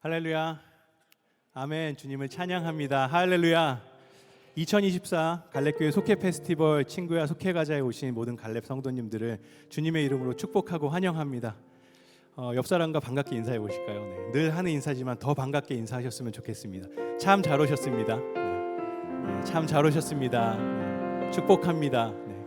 할렐루야. 아멘. 주님을 찬양합니다. 할렐루야. 2024 갈렙교회 속회 페스티벌 친구야 속회가자에 오신 모든 갈렙 성도님들을 주님의 이름으로 축복하고 환영합니다. 옆 사람과 반갑게 인사해 보실까요? 네. 늘 하는 인사지만 더 반갑게 인사하셨으면 좋겠습니다. 참 잘 오셨습니다. 네. 참 잘 오셨습니다. 네. 축복합니다. 네.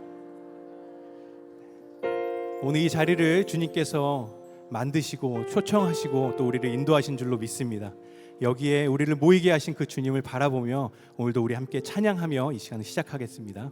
오늘 이 자리를 주님께서 만드시고 초청하시고 또 우리를 인도하신 줄로 믿습니다. 여기에 우리를 모이게 하신 그 주님을 바라보며 오늘도 우리 함께 찬양하며 이 시간을 시작하겠습니다.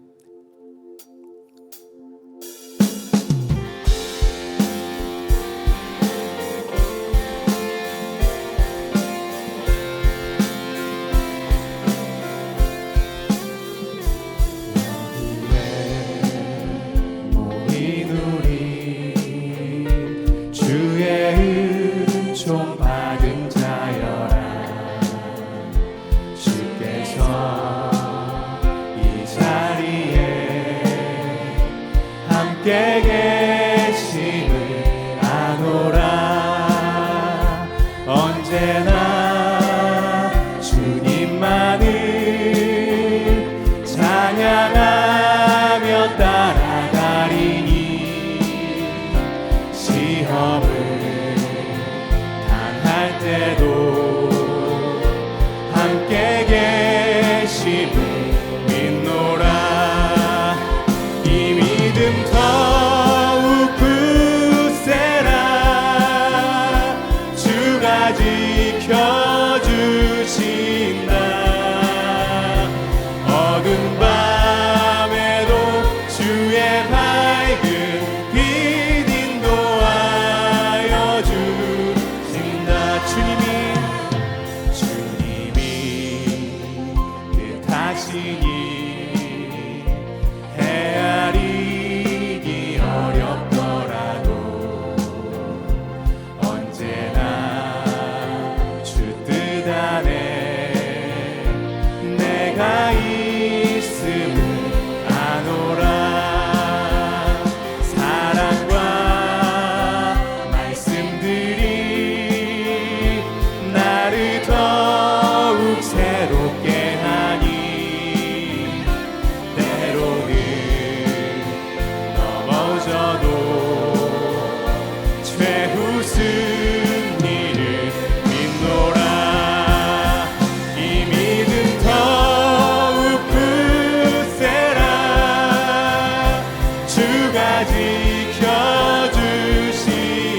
함께 계심을 아노라. 언제나 주님만을 찬양하며 따라가리니 시험을 당할 때도 함께 계심을 믿노라. 이 믿음 더욱 굳세라. 주가 지켜주신다. 어두운 밤에도 주의 밝은 빛 인도하여 주신다. 주님이 뜻하시니 헤아리기 어렵더라도 언제나 주 뜻 안에 내가 있음을 아노라. 사랑과 말씀들이 나를 더욱 새롭게 하니 때로는 넘어져도 최후 승리를 믿노라. 이 믿음 더욱 굳세라. 주가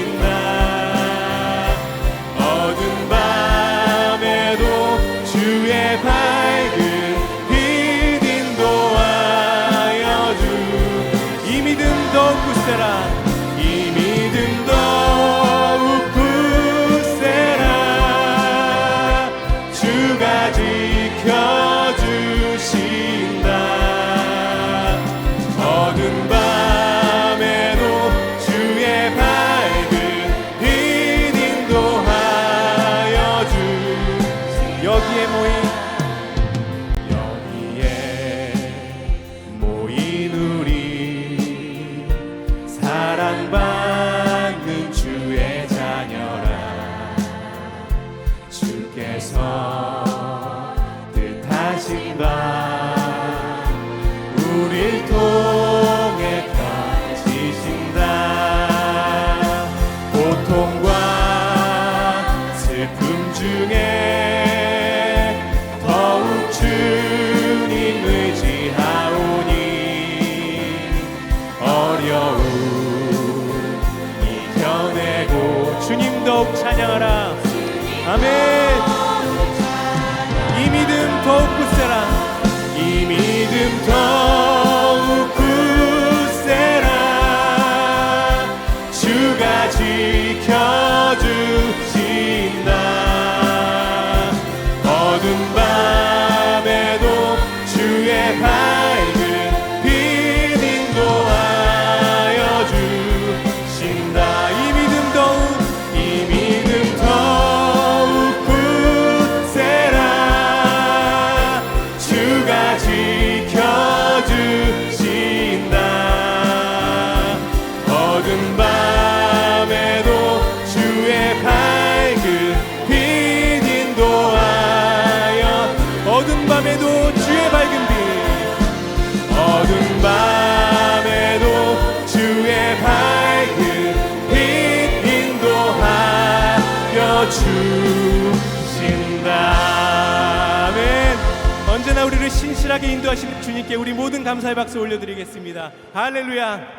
지켜주신다. 어두운 밤에도 주의 밝은 빛 인도하여 주. 이 믿음 더욱 굳세라. 이 믿음 더욱 굳세라. 주가 지켜주신다. 어두운 밤에도 주의 밝은 빛 인도하여 주. 여기에 모인 우리 사랑받는 주의 자녀라. 주께서 뜻하신 바 우릴 통해 펴지신다. 고통과 슬픔 중에 더욱 주님 의지하오니 어려움 이겨내고 주님 더욱 찬양하라. 아멘. 이 믿음 더욱 굳세라. 이 믿음 더욱 굳세라. 주가 지켜주신다. 어두운 밤에도 주의 밝은 빛 인도하여 주신다. 이 믿음 더욱 굳세라. 주신다. 아멘. 언제나 우리를 신실하게 인도하시는 주님께 우리 모든 감사의 박수 올려드리겠습니다. 할렐루야.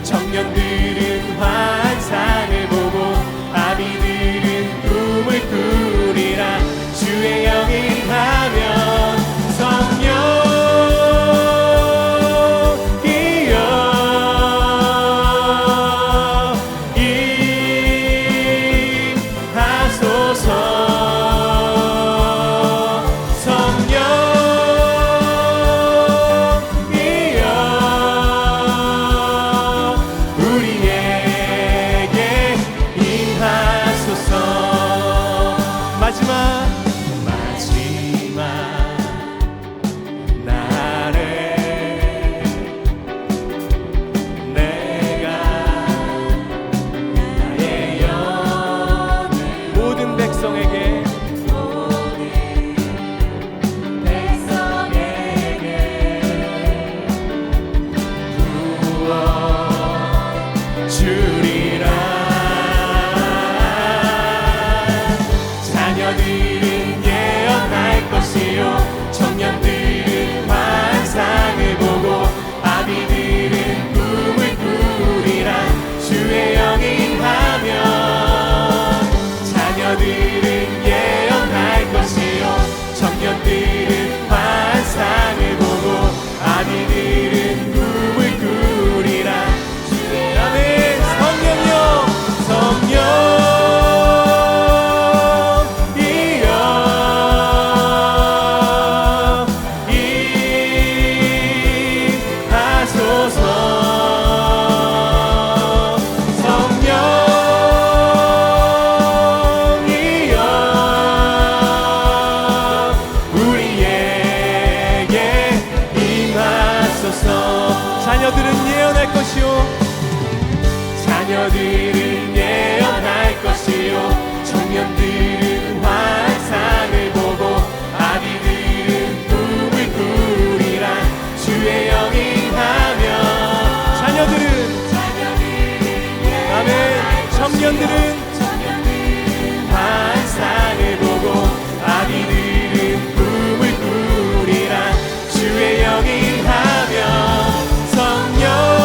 청년들은 환상을 보고 아비들은 꿈을 꾸리라. 주의 영이 임하면 성령이여 임하소서. 자녀들은 예언할 것이요 청년들은 환상을 보고 아비들은 꿈을 꾸리라. 주의 영이 임하면 자녀들은 아멘. 청년들은 환상을 보고 아비들은 꿈을 꾸리라. 주의 영이 임하면 성령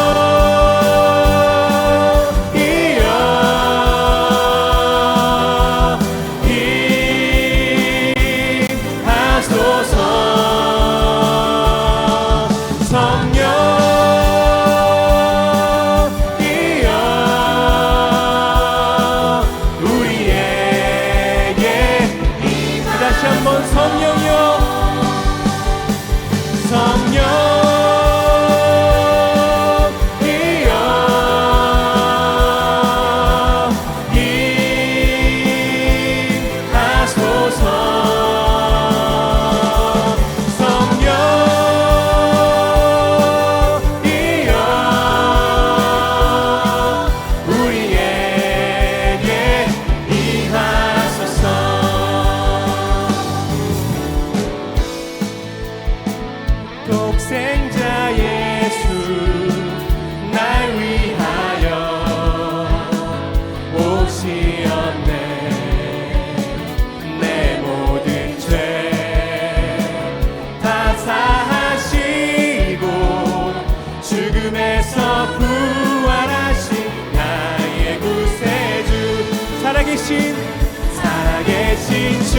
살아계신 주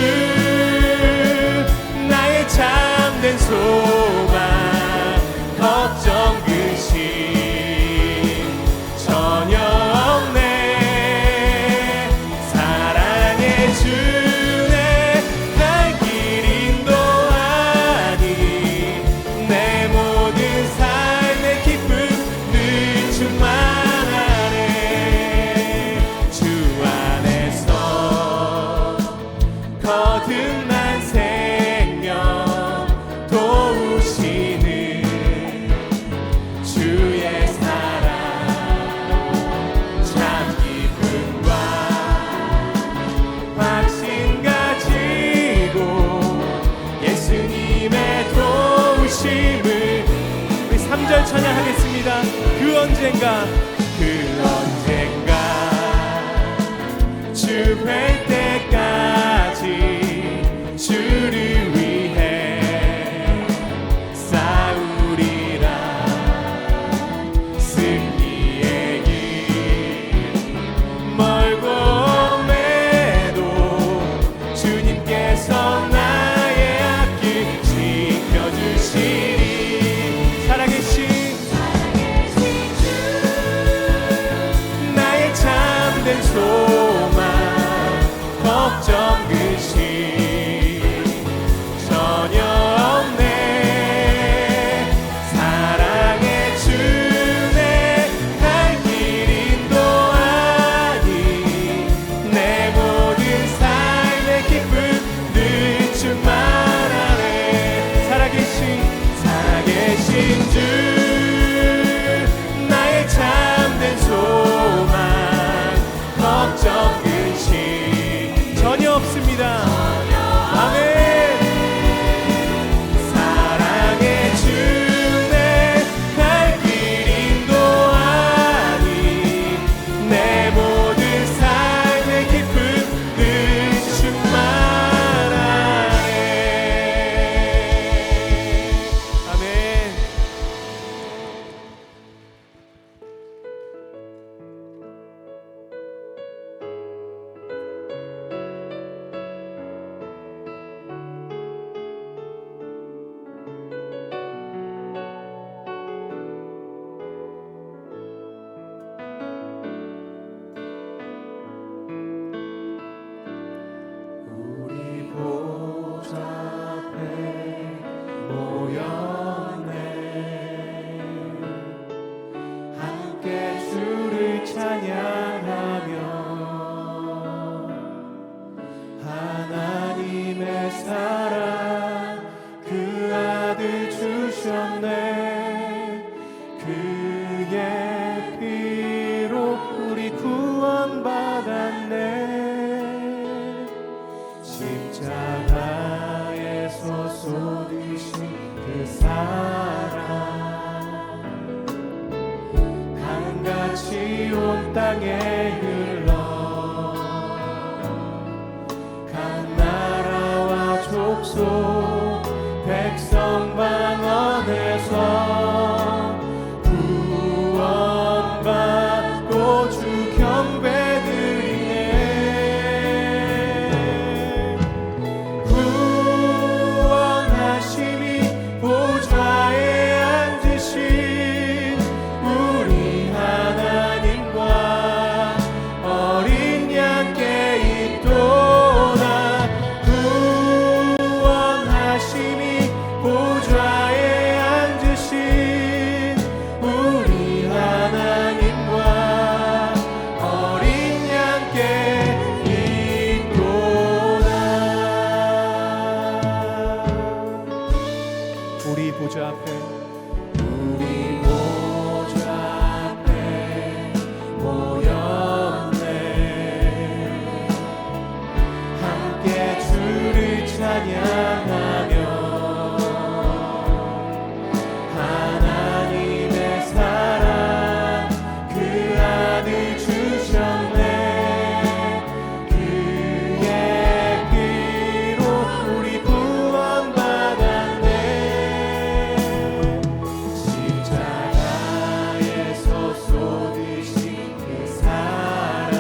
나의 참된 소망 걱정 근심 전혀 없네 사랑의 주네 날 길 인도하니 내 모든 삶의 기쁨 늘 충만하네 주 안에서 거듭난 생명 도우시는 주의 사랑 참 기쁨과 확신 가지고 예수님의 도우심을 우리 3절 찬양하겠습니다. 그 언젠가 주 뵐 때까지 주를 위해 싸우리라 승리의 길 멀고 매도 주님께서 나의 앞길 지켜주시리 살아계신 주 나의 참된 소망 걱정 근심 전혀 없네 사랑의 주네 갈 길 인도하니 내 모든 삶의 기쁨 늘 충만하네 살아계신 주 나의 참된 소망 걱정 근심 전혀 없습니다. 아멘. 사랑의 주네 갈 길 인도하니 내 모든 삶의 기쁨 늘 충만하네. 아멘. 우리 보좌 앞에 모였네 함께 주를 찬양하며 하나님의 사랑 그 아들 주셨네 그의 피로 우리 구원받았네 십자가에서 쏟으신 그 사랑 강같이 온 땅에 흘러 각 나라와 족속 백성 방언에서 구원받고 주 경배드리네 구원하심이 보좌에 앉으신 우리 하나님과 어린 양께 있도다 구원하심이 보좌에 앉으신 우리 하나님과 어린 양께 있도다 우리 보좌 앞에 모였네 함께 주를 찬양하며 하나님의 사랑 그 아들 주셨네 그의 피로 우리 구원받았네 십자가에서 쏟으신 그 사랑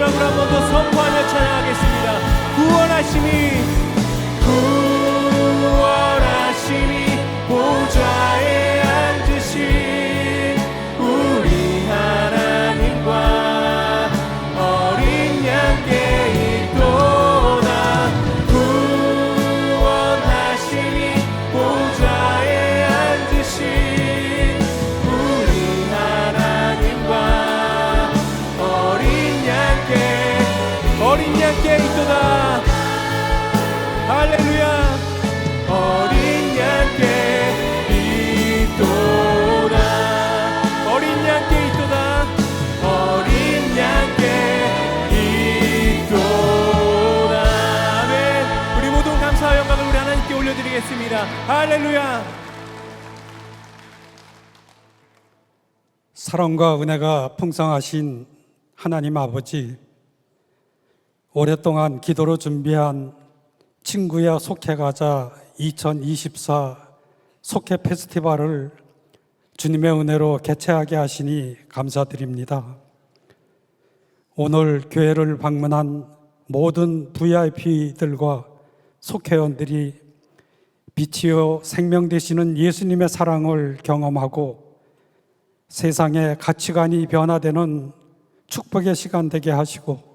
마지막으로 한 번 더 선포하며 찬양하겠습니다. 구원하심이 보좌에 앉으신 우리 하나님과 어린 양께 있도다. 구원하심이 보좌에 앉으신 우리 하나님과 어린 양께 있도다. 할렐루야. 어린 양께 있도다. 어린 양께 있도다. 어린 양께 있도다. 아멘. 우리 모두 감사와 영광을 우리 하나님께 올려드리겠습니다. 할렐루야. 사랑과 은혜가 풍성하신 하나님 아버지, 오랫동안 기도로 준비한 친구야 속해가자 2024 속해 페스티벌을 주님의 은혜로 개최하게 하시니 감사드립니다. 오늘 교회를 방문한 모든 VIP들과 속회원들이 빛이요 생명 되시는 예수님의 사랑을 경험하고 세상의 가치관이 변화되는 축복의 시간 되게 하시고,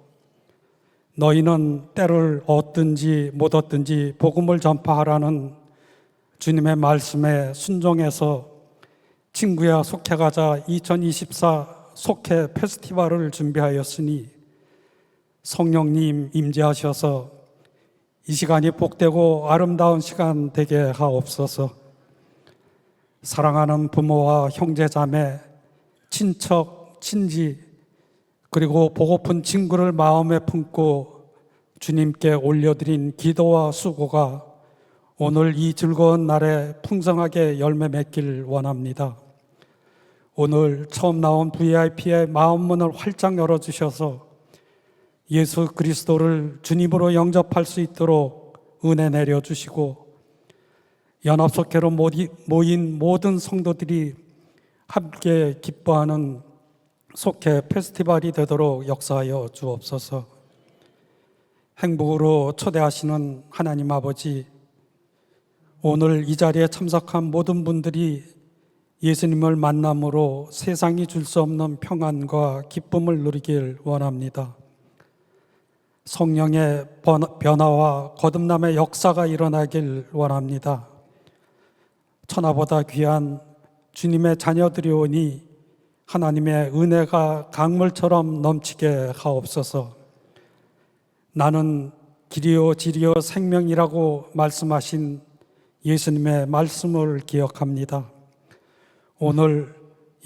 너희는 때를 얻든지 못 얻든지 복음을 전파하라는 주님의 말씀에 순종해서 친구야 속해가자 2024 속해 페스티벌을 준비하였으니 성령님 임재하셔서 이 시간이 복되고 아름다운 시간 되게 하옵소서. 사랑하는 부모와 형제 자매, 친척, 친지, 그리고 보고픈 친구를 마음에 품고 주님께 올려드린 기도와 수고가 오늘 이 즐거운 날에 풍성하게 열매 맺길 원합니다. 오늘 처음 나온 VIP의 마음문을 활짝 열어주셔서 예수 그리스도를 주님으로 영접할 수 있도록 은혜 내려주시고, 연합속회로 모인 모든 성도들이 함께 기뻐하는 속회 페스티벌이 되도록 역사하여 주옵소서. 행복으로 초대하시는 하나님 아버지, 오늘 이 자리에 참석한 모든 분들이 예수님을 만남으로 세상이 줄 수 없는 평안과 기쁨을 누리길 원합니다. 성령의 변화와 거듭남의 역사가 일어나길 원합니다. 천하보다 귀한 주님의 자녀들이 오니 하나님의 은혜가 강물처럼 넘치게 하옵소서. 나는 길이요 진리요 생명이라고 말씀하신 예수님의 말씀을 기억합니다. 오늘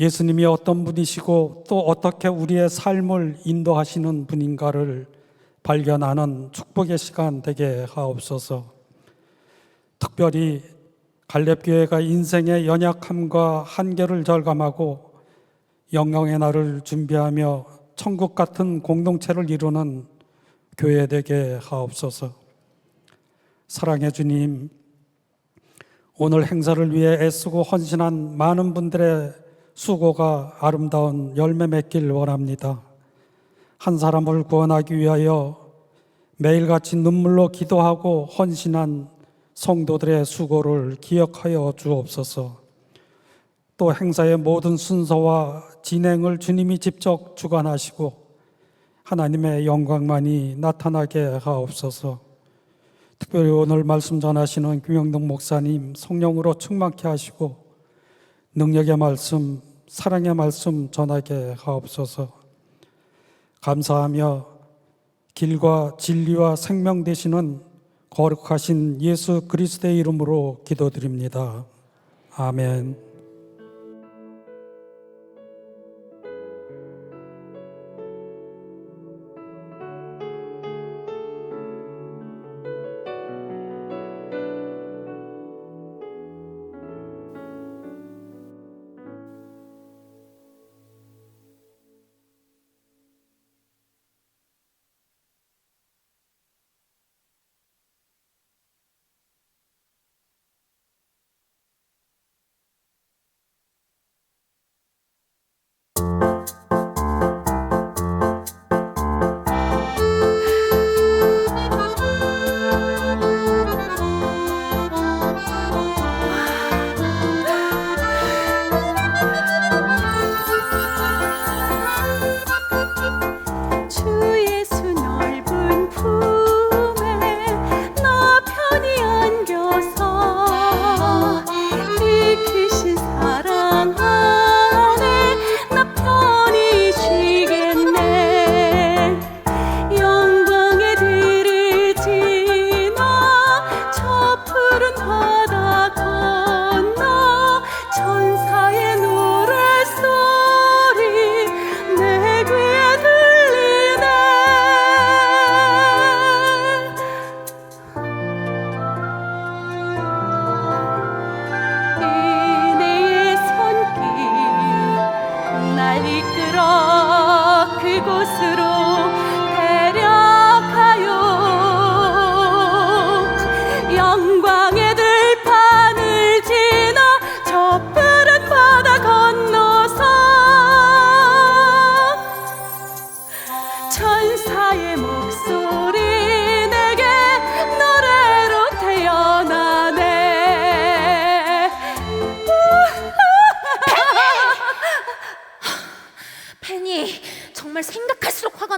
예수님이 어떤 분이시고 또 어떻게 우리의 삶을 인도하시는 분인가를 발견하는 축복의 시간 되게 하옵소서. 특별히 갈렙교회가 인생의 연약함과 한계를 절감하고 영광의 날을 준비하며 천국 같은 공동체를 이루는 교회 되게 하옵소서. 사랑의 주님, 오늘 행사를 위해 애쓰고 헌신한 많은 분들의 수고가 아름다운 열매 맺길 원합니다. 한 사람을 구원하기 위하여 매일같이 눈물로 기도하고 헌신한 성도들의 수고를 기억하여 주옵소서. 또 행사의 모든 순서와 진행을 주님이 직접 주관하시고 하나님의 영광만이 나타나게 하옵소서. 특별히 오늘 말씀 전하시는 김영동 목사님 성령으로 충만케 하시고 능력의 말씀, 사랑의 말씀 전하게 하옵소서. 감사하며 길과 진리와 생명 되시는 거룩하신 예수 그리스도의 이름으로 기도드립니다. 아멘.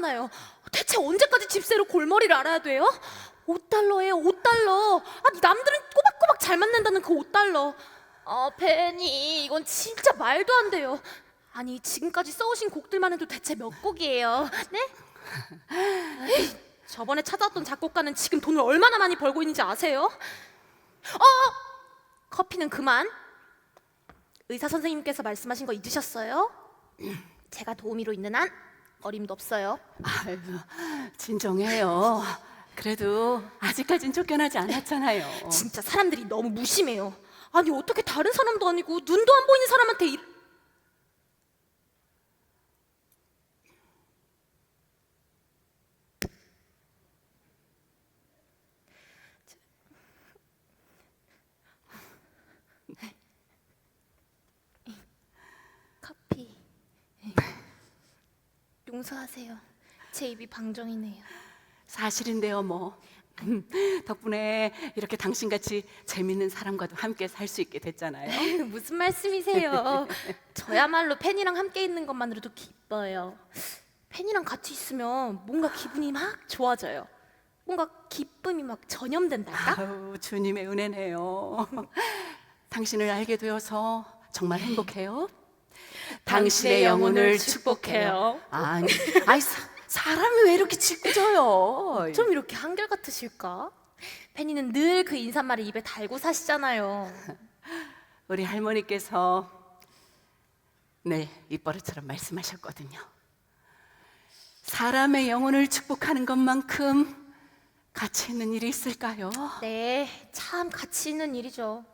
많아요. 대체 언제까지 집세로 골머리를 앓아야 돼요? 5달러예요, 5달러. 아니 남들은 꼬박꼬박 잘 맞는다는 그 5달러. 페니, 이건 진짜 말도 안 돼요. 아니 지금까지 써오신 곡들만 해도 대체 몇 곡이에요? 네? 에이, 저번에 찾아왔던 작곡가는 지금 돈을 얼마나 많이 벌고 있는지 아세요? 커피는 그만. 의사 선생님께서 말씀하신 거 잊으셨어요? 제가 도우미로 있는 한 어림도 없어요. 아유, 진정해요. 그래도 아직까진 쫓겨나지 않았잖아요. 진짜 사람들이 너무 무심해요. 아니 어떻게 다른 사람도 아니고 눈도 안 보이는 사람한테 커피. 용서하세요. 제 입이 방정이네요. 사실인데요, 뭐. 덕분에 이렇게 당신같이 재밌는 사람과도 함께 살 수 있게 됐잖아요. 무슨 말씀이세요? 저야말로 팬이랑 함께 있는 것만으로도 기뻐요. 팬이랑 같이 있으면 뭔가 기분이 막 좋아져요. 뭔가 기쁨이 막 전염된달까? 아유, 주님의 은혜네요. 당신을 알게 되어서 정말 행복해요. 당신의 영혼을 축복해요. 아니, 사람이 왜 이렇게 짓궂어요? 좀 이렇게 한결같으실까? 팬이는 늘 그 인사말을 입에 달고 사시잖아요. 우리 할머니께서 늘 입버릇처럼 말씀하셨거든요. 사람의 영혼을 축복하는 것만큼 가치 있는 일이 있을까요? 네, 참 가치 있는 일이죠.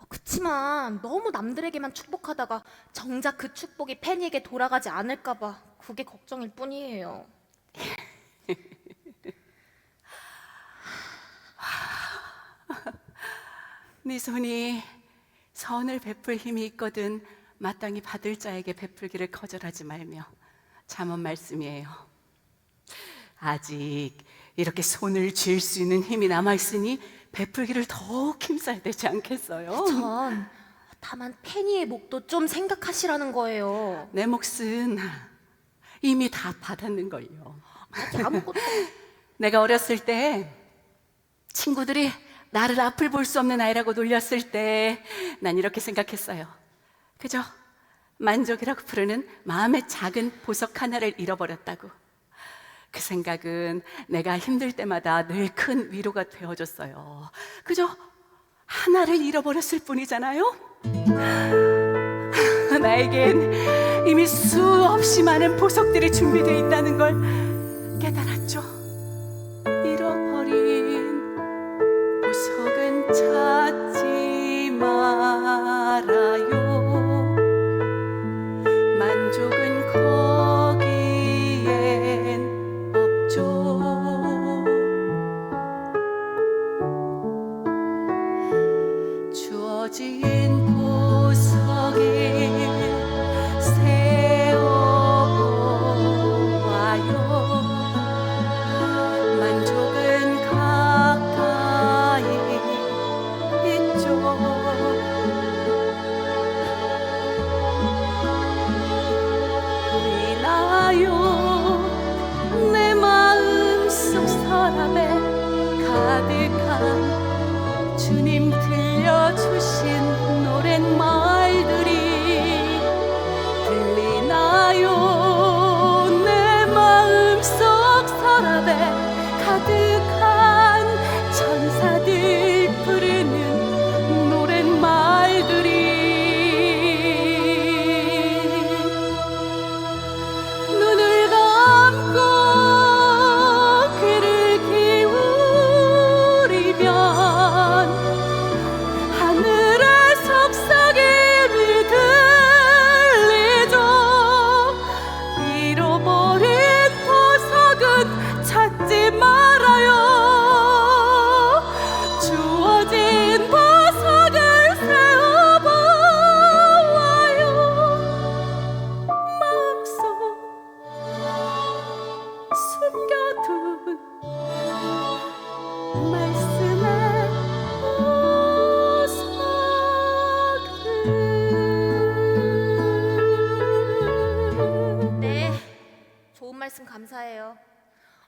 그치만 너무 남들에게만 축복하다가 정작 그 축복이 팬이에게 돌아가지 않을까 봐 그게 걱정일 뿐이에요. 네 손이 선을 베풀 힘이 있거든 마땅히 받을 자에게 베풀기를 거절하지 말며. 잠언 말씀이에요. 아직 이렇게 손을 쥘 수 있는 힘이 남아있으니 베풀기를 더욱 힘써야 되지 않겠어요? 전 다만 팬이의 목도 좀 생각하시라는 거예요. 내 몫은 이미 다 받았는걸요. 아직 아무것도. 내가 어렸을 때 친구들이 나를 앞을 볼 수 없는 아이라고 놀렸을 때 난 이렇게 생각했어요. 그저 만족이라고 부르는 마음의 작은 보석 하나를 잃어버렸다고. 그 생각은 내가 힘들 때마다 늘 큰 위로가 되어줬어요. 그저 하나를 잃어버렸을 뿐이잖아요. 나에겐 이미 수없이 많은 보석들이 준비되어 있다는 걸 깨달았죠. 잃어버린 보석은 찾지 말아요. 만족은 거기엔 없죠. 주어진 보석에 세워보아요. 만족은 가까이 있죠. 보이나요? 내 마음속 서랍에 가득한 주님 들려주신 노랫말들이 들리나요? 내 마음속 서랍에 가득한 천사들 부르는 노랫말들이. 눈을 감고 귀를 기울이면 하늘의 속삭임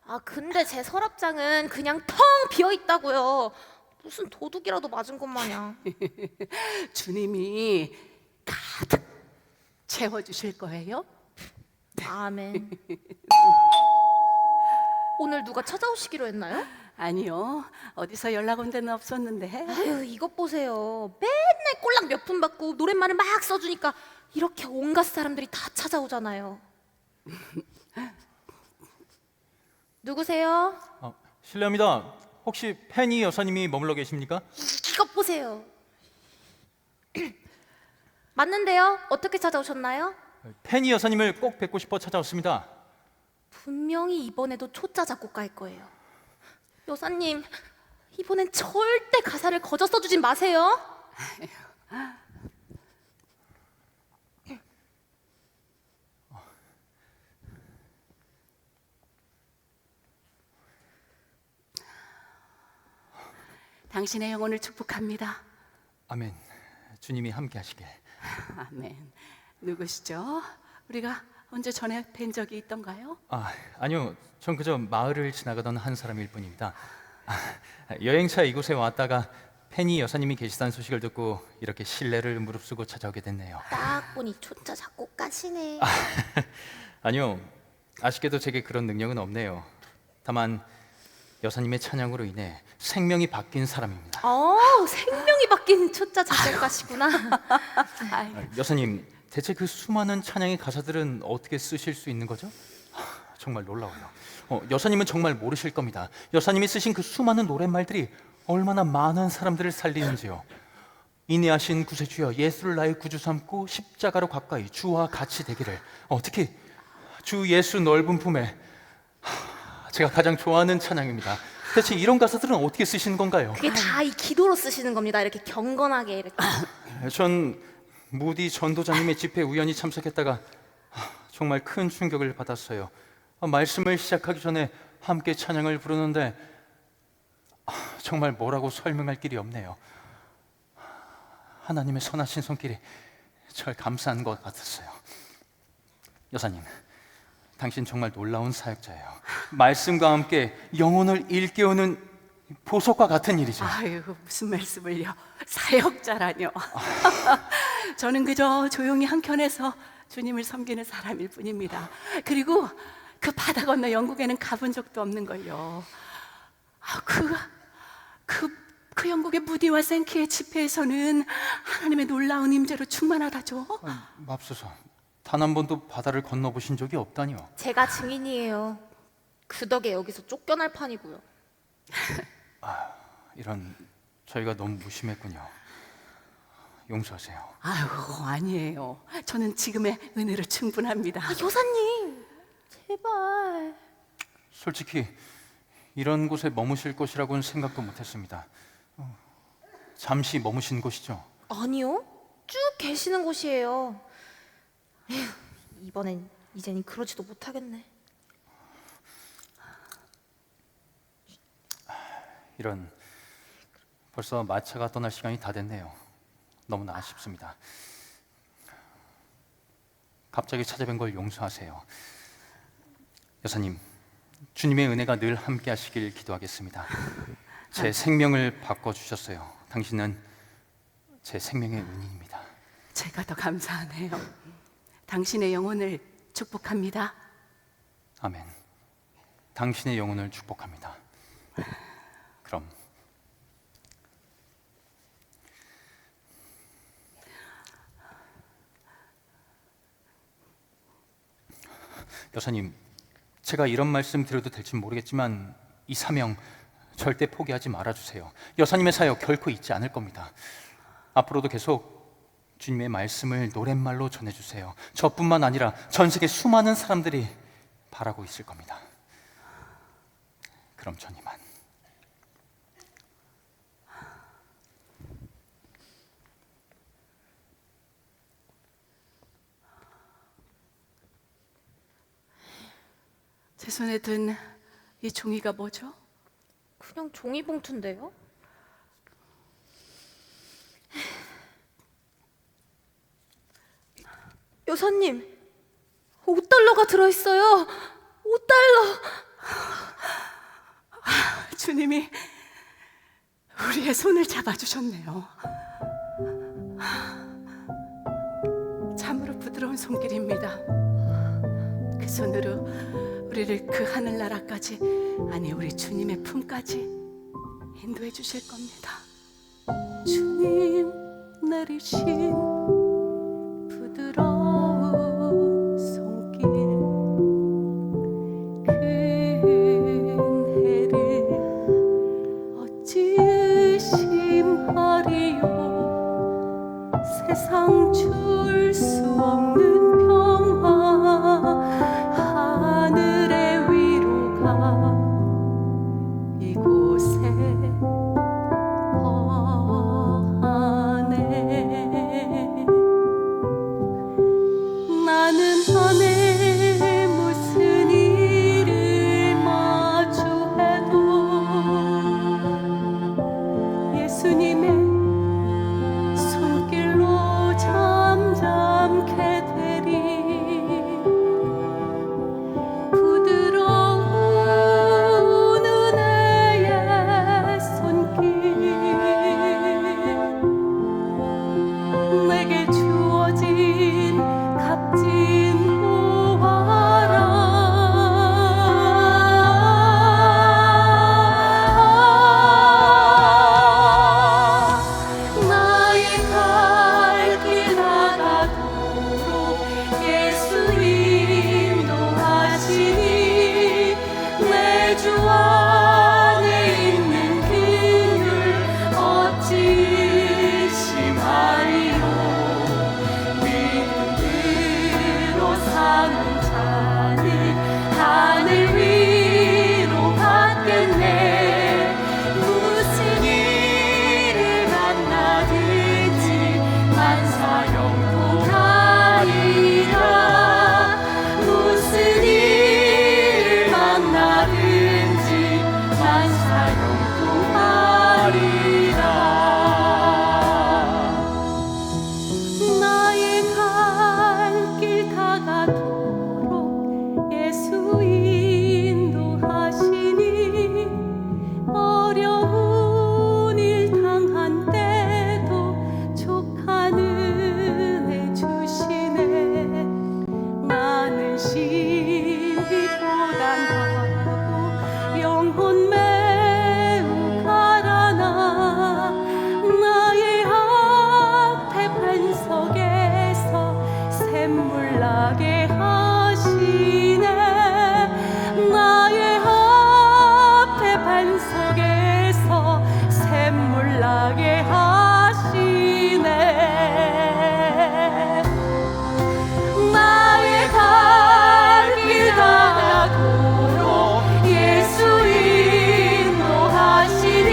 아, 근데 제 서랍장은 그냥 텅 비어 있다고요. 무슨 도둑이라도 맞은 것 마냥. 주님이 가득 채워주실 거예요. 아멘. 오늘 누가 찾아오시기로 했나요? 아니요, 어디서 연락 온 데는 없었는데. 아유, 이것 보세요. 맨날 꼴랑 몇 푼 받고 노랫말을 막 써주니까 이렇게 온갖 사람들이 다 찾아오잖아요. 누구세요? 실례합니다. 혹시 페니 여사님이 머물러 계십니까? 이것 보세요. 맞는데요? 어떻게 찾아오셨나요? 페니 여사님을 꼭 뵙고 싶어 찾아왔습니다. 분명히 이번에도 초짜 작곡가일 거예요. 여사님, 이번엔 절대 가사를 거저 써주진 마세요. 당신의 영혼을 축복합니다. 아멘. 주님이 함께 하시길. 아멘. 누구시죠? 우리가 언제 전에 뵌 적이 있던가요? 아니요. 전 그저 마을을 지나가던 한 사람일 뿐입니다. 여행차 이곳에 왔다가 페니 여사님이 계시다는 소식을 듣고 이렇게 신뢰를 무릅쓰고 찾아오게 됐네요. 딱 보니 초짜 작곡가시네. 아니요. 아쉽게도 제게 그런 능력은 없네요. 다만 여사님의 찬양으로 인해 생명이 바뀐 사람입니다. 생명이 바뀐 초짜 작곡가시구나. 여사님, 대체 그 수많은 찬양의 가사들은 어떻게 쓰실 수 있는 거죠? 정말 놀라워요. 여사님은 정말 모르실 겁니다. 여사님이 쓰신 그 수많은 노랫말들이 얼마나 많은 사람들을 살리는지요. 인내하신 구세주여, 예수를 나의 구주 삼고 십자가로 가까이 주와 같이 되기를. 특히 주 예수 넓은 품에, 제가 가장 좋아하는 찬양입니다. 대체 이런 가사들은 어떻게 쓰시는 건가요? 그게 다 이 기도로 쓰시는 겁니다. 이렇게 경건하게 이렇게. 전 무디 전도자님의 집회에 우연히 참석했다가 정말 큰 충격을 받았어요. 말씀을 시작하기 전에 함께 찬양을 부르는데 정말 뭐라고 설명할 길이 없네요. 하나님의 선하신 손길이 절 감싸는 것 같았어요. 여사님, 당신 정말 놀라운 사역자예요. 말씀과 함께 영혼을 일깨우는 보석과 같은 일이죠. 아유, 무슨 말씀을요? 사역자라뇨. 저는 그저 조용히 한켠에서 주님을 섬기는 사람일 뿐입니다. 그리고 그 바다 건너 영국에는 가본 적도 없는 걸요. 그 영국의 무디와 생키의 집회에서는 하나님의 놀라운 임재로 충만하다죠. 맙소사, 단 한 번도 바다를 건너보신 적이 없다니요. 제가 증인이에요. 그 덕에 여기서 쫓겨날 판이고요. 이런, 저희가 너무 무심했군요. 용서하세요. 아유, 아니에요. 저는 지금의 은혜로 충분합니다. 여사님, 제발. 솔직히 이런 곳에 머무실 것이라고는 생각도 못했습니다. 잠시 머무신 곳이죠? 아니요, 쭉 계시는 곳이에요. 에휴, 이번엔 이젠 그러지도 못하겠네. 이런, 벌써 마차가 떠날 시간이 다 됐네요. 너무나 아쉽습니다. 갑자기 찾아뵌 걸 용서하세요. 여사님, 주님의 은혜가 늘 함께 하시길 기도하겠습니다. 제 생명을 바꿔주셨어요. 당신은 제 생명의 은인입니다. 제가 더 감사하네요. 당신의 영혼을 축복합니다. 아멘. 당신의 영혼을 축복합니다. 그럼 여사님, 제가 이런 말씀 드려도 될지 모르겠지만 이 사명 절대 포기하지 말아주세요. 여사님의 사역 결코 잊지 않을 겁니다. 앞으로도 계속 주님의 말씀을 노랫말로 전해주세요. 저뿐만 아니라 전 세계 수많은 사람들이 바라고 있을 겁니다. 그럼 전 이만. 제 손에 든 이 종이가 뭐죠? 그냥 종이 봉투인데요? 여사님, $5가 들어있어요. $5. 주님이 우리의 손을 잡아주셨네요. 참으로 부드러운 손길입니다. 그 손으로 우리를 그 하늘나라까지, 아니 우리 주님의 품까지 인도해 주실 겁니다. 주님 내리신 부드러운 손길, 큰 해를 어찌 의심하리요. 세상 줄 수 없는 평화, 하늘의 위로가 이곳에 거하네. 나는 밤에 무슨 일을 마주해도 예수님의 손길로 잠잠케 되리. 부드러운 은혜의 손길 내게 주어진 값진 보화라. 나의 갈 길 나가도록 예수 인도하시니 내 주 안에 있는 긍휼 어찌 의심하리요. 믿음으로 사는 자는 하늘 위로 받겠네. 무슨 일을 만나든지 만사형통하리라. 무슨 일을 만나든지 만사형통하리라. 나의 갈 길 다가도록 예수 인도하시니 어려운 일 당한 때도 족한 은혜 주시네. 나는 심히 고단하고 영혼 매우 가라나. 나의 앞에 반석에서 샘물 나게 하시네. 나의 앞에 반석에서 샘물 나게 하시네. 나의 갈 길 다가도록 예수 인도하시니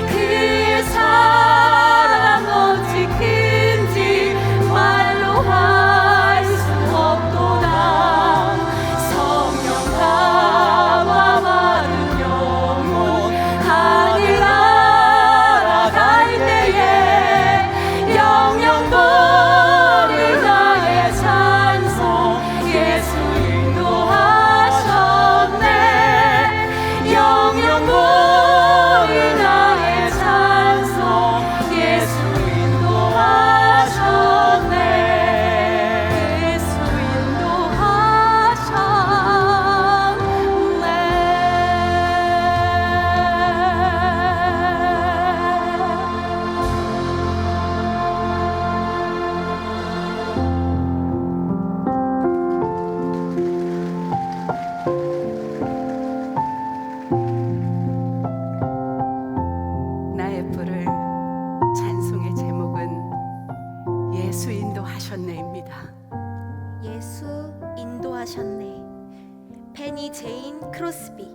그의 사랑 어찌 큰지 말로 할 수 없도다. 성령 감화 마른 영혼 하늘 날아갈 때에 영영보를 나의 찬송 예수 인도하셨네. 영영보를 나의 찬송 예수 인도하셨네. 예수 인도하셨네. 나의 뿔을 찬송의 제목은 예수 인도하셨네입니다. 예수 인도하셨네. 페니 제인 크로스비.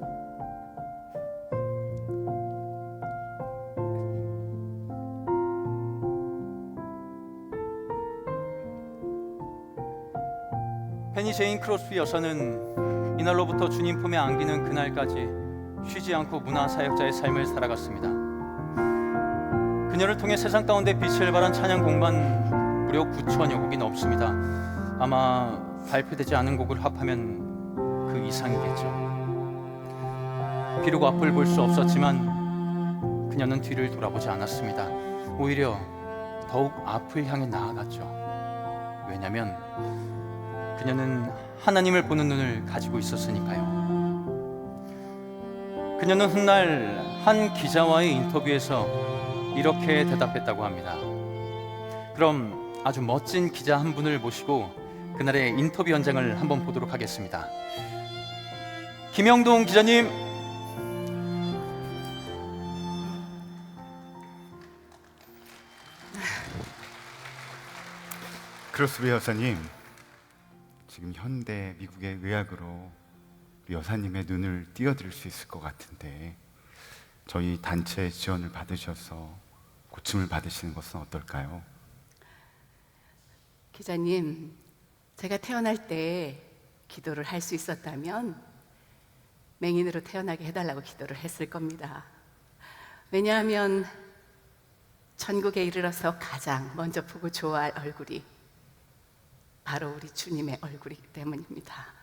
페니 제인 크로스비 여사는 이날로부터 주님 품에 안기는 그날까지 쉬지 않고 문화 사역자의 삶을 살아갔습니다. 그녀를 통해 세상 가운데 빛을 발한 찬양 곡만 무려 9천여 곡이 넘습니다. 아마 발표되지 않은 곡을 합하면 그 이상이겠죠. 비록 앞을 볼 수 없었지만 그녀는 뒤를 돌아보지 않았습니다. 오히려 더욱 앞을 향해 나아갔죠. 왜냐하면 그녀는 하나님을 보는 눈을 가지고 있었으니까요. 그녀는 훗날 한 기자와의 인터뷰에서 이렇게 대답했다고 합니다. 그럼 아주 멋진 기자 한 분을 모시고 그날의 인터뷰 현장을 한번 보도록 하겠습니다. 김영동 기자님. 크로스비 여사님, 지금 현대 미국의 의학으로 우리 여사님의 눈을 띄어드릴 수 있을 것 같은데 저희 단체 지원을 받으셔서 고침을 받으시는 것은 어떨까요? 기자님, 제가 태어날 때 기도를 할 수 있었다면 맹인으로 태어나게 해달라고 기도를 했을 겁니다. 왜냐하면 천국에 이르러서 가장 먼저 보고 좋아할 얼굴이 바로 우리 주님의 얼굴이기 때문입니다.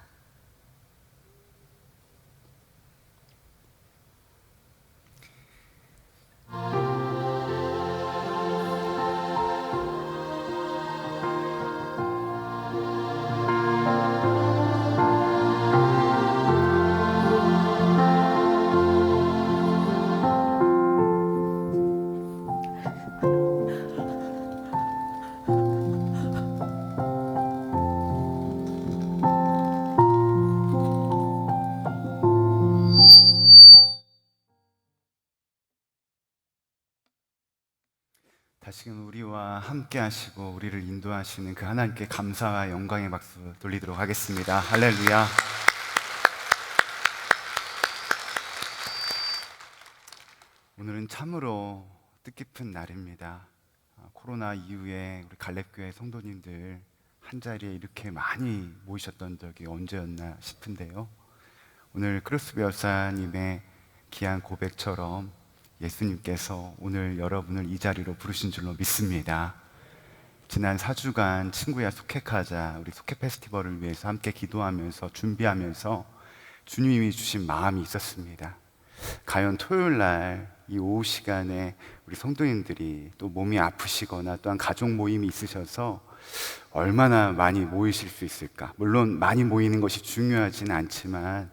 다시금 우리와 함께 하시고 우리를 인도하시는 그 하나님께 감사와 영광의 박수 돌리도록 하겠습니다. 할렐루야. 오늘은 참으로 뜻깊은 날입니다. 코로나 이후에 우리 갈렙교회 성도님들 한자리에 이렇게 많이 모이셨던 적이 언제였나 싶은데요. 오늘 크로스비 여사님의 귀한 고백처럼 예수님께서 오늘 여러분을 이 자리로 부르신 줄로 믿습니다. 지난 4주간 친구야 속회하자 우리 속회 페스티벌을 위해서 함께 기도하면서 준비하면서 주님이 주신 마음이 있었습니다. 과연 토요일 날 이 오후 시간에 우리 성도님들이 또 몸이 아프시거나 또한 가족 모임이 있으셔서 얼마나 많이 모이실 수 있을까? 물론 많이 모이는 것이 중요하지는 않지만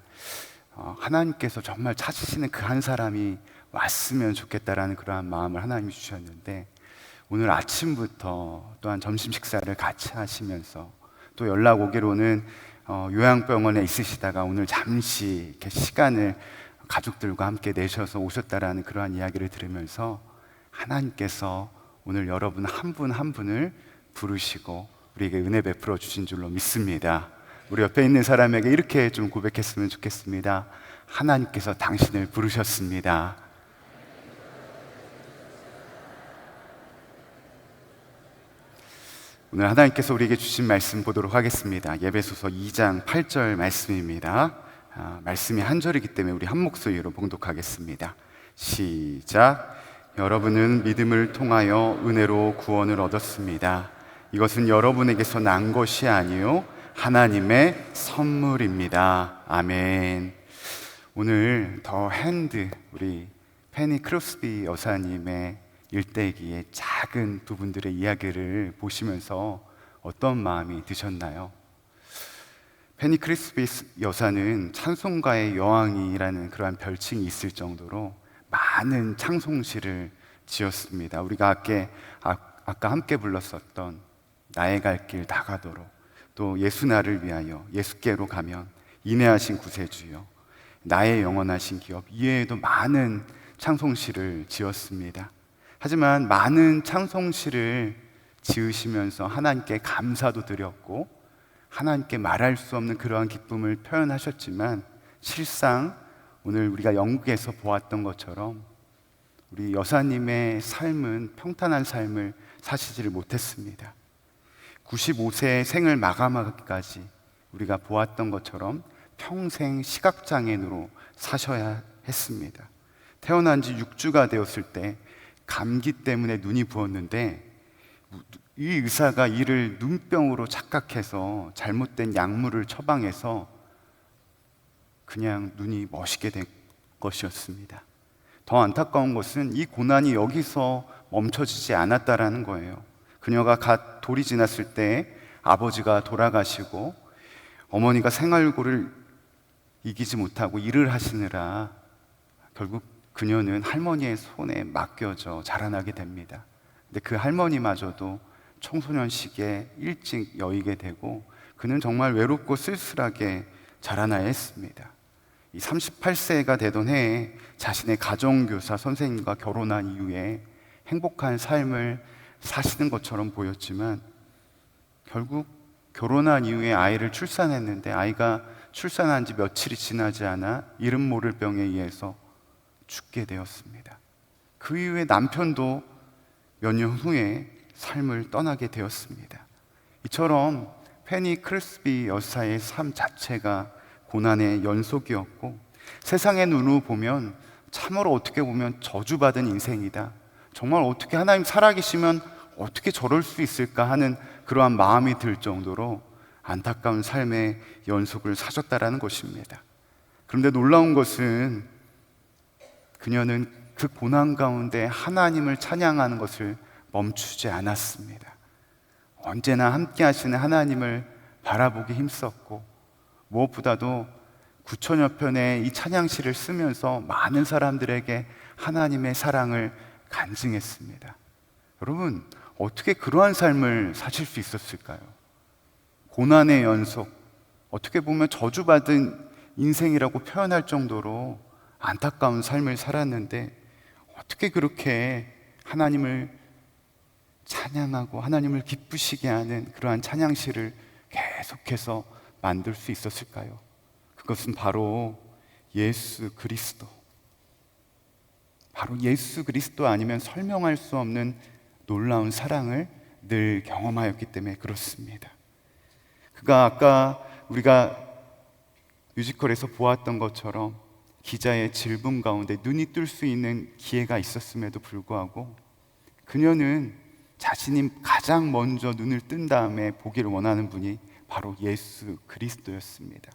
하나님께서 정말 찾으시는 그 한 사람이 왔으면 좋겠다라는 그러한 마음을 하나님이 주셨는데 오늘 아침부터 또한 점심 식사를 같이 하시면서 또 연락 오기로는 요양병원에 있으시다가 오늘 잠시 이렇게 시간을 가족들과 함께 내셔서 오셨다라는 그러한 이야기를 들으면서 하나님께서 오늘 여러분 한 분 한 분을 부르시고 우리에게 은혜 베풀어 주신 줄로 믿습니다. 우리 옆에 있는 사람에게 이렇게 좀 고백했으면 좋겠습니다. 하나님께서 당신을 부르셨습니다. 오늘 하나님께서 우리에게 주신 말씀 보도록 하겠습니다. 예배소서 2장 8절 말씀입니다. 말씀이 한 절이기 때문에 우리 한 목소리로 봉독하겠습니다. 시작. 여러분은 믿음을 통하여 은혜로 구원을 얻었습니다. 이것은 여러분에게서 난 것이 아니요 하나님의 선물입니다. 아멘. 오늘 더 핸드 우리 페니 크로스비 여사님의 일대기의 작은 부분들의 이야기를 보시면서 어떤 마음이 드셨나요? 페니 크로스비 여사는 찬송가의 여왕이라는 그러한 별칭이 있을 정도로 많은 찬송시를 지었습니다. 우리가 아까 함께 불렀었던 나의 갈 길 다가도록, 또 예수 나를 위하여, 예수께로 가면, 인내하신 구세주여, 나의 영원하신 기업, 이외에도 많은 찬송시를 지었습니다. 하지만 많은 찬송시를 지으시면서 하나님께 감사도 드렸고 하나님께 말할 수 없는 그러한 기쁨을 표현하셨지만 실상 오늘 우리가 영국에서 보았던 것처럼 우리 여사님의 삶은 평탄한 삶을 사시지를 못했습니다. 95세의 생을 마감하기까지 우리가 보았던 것처럼 평생 시각장애인으로 사셔야 했습니다. 태어난 지 6주가 되었을 때 감기 때문에 눈이 부었는데 이 의사가 이를 눈병으로 착각해서 잘못된 약물을 처방해서 그냥 눈이 것이었습니다. 더 안타까운 것은 이 고난이 여기서 멈춰지지 않았다라는 거예요. 그녀가 갓 돌이 지났을 때 아버지가 돌아가시고 어머니가 생활고를 이기지 못하고 일을 하시느라 결국 그녀는 할머니의 손에 맡겨져 자라나게 됩니다. 근데 그 할머니마저도 청소년 시기에 일찍 여의게 되고 그는 정말 외롭고 쓸쓸하게 자라나야 했습니다. 이 38세가 되던 해에 자신의 가정교사 선생님과 결혼한 이후에 행복한 삶을 사시는 것처럼 보였지만 결국 결혼한 이후에 아이를 출산했는데 아이가 출산한 지 며칠이 지나지 않아 이름 모를 병에 의해서 죽게 되었습니다. 그 이후에 남편도 몇 년 후에 삶을 떠나게 되었습니다. 이처럼 페니 크로스비 여사의 삶 자체가 고난의 연속이었고 세상의 눈으로 보면 참으로 어떻게 보면 저주받은 인생이다. 정말 어떻게 하나님 살아계시면 어떻게 저럴 수 있을까 하는 그러한 마음이 들 정도로 안타까운 삶의 연속을 사셨다라는 것입니다. 그런데 놀라운 것은 그녀는 그 고난 가운데 하나님을 찬양하는 것을 멈추지 않았습니다. 언제나 함께 하시는 하나님을 바라보기 힘썼고 무엇보다도 9천여 편의 이 찬양시를 쓰면서 많은 사람들에게 하나님의 사랑을 간증했습니다. 여러분, 어떻게 그러한 삶을 사실 수 있었을까요? 고난의 연속, 어떻게 보면 저주받은 인생이라고 표현할 정도로 안타까운 삶을 살았는데 어떻게 그렇게 하나님을 찬양하고 하나님을 기쁘시게 하는 그러한 찬양시를 계속해서 만들 수 있었을까요? 그것은 바로 예수 그리스도, 바로 예수 그리스도 아니면 설명할 수 없는 놀라운 사랑을 늘 경험하였기 때문에 그렇습니다. 그가 아까 우리가 뮤지컬에서 보았던 것처럼 기자의 질문 가운데 눈이 뜰 수 있는 기회가 있었음에도 불구하고 그녀는 자신이 가장 먼저 눈을 뜬 다음에 보기를 원하는 분이 바로 예수 그리스도였습니다.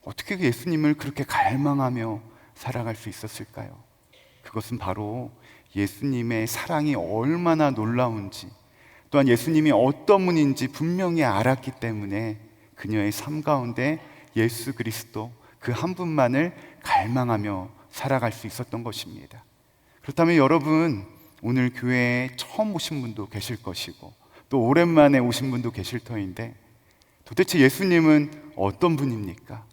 어떻게 예수님을 그렇게 갈망하며 살아갈 수 있었을까요? 그것은 바로 예수님의 사랑이 얼마나 놀라운지 또한 예수님이 어떤 분인지 분명히 알았기 때문에 그녀의 삶 가운데 예수 그리스도 그 한 분만을 갈망하며 살아갈 수 있었던 것입니다. 그렇다면 여러분, 오늘 교회에 처음 오신 분도 계실 것이고 또 오랜만에 오신 분도 계실 터인데 도대체 예수님은 어떤 분입니까?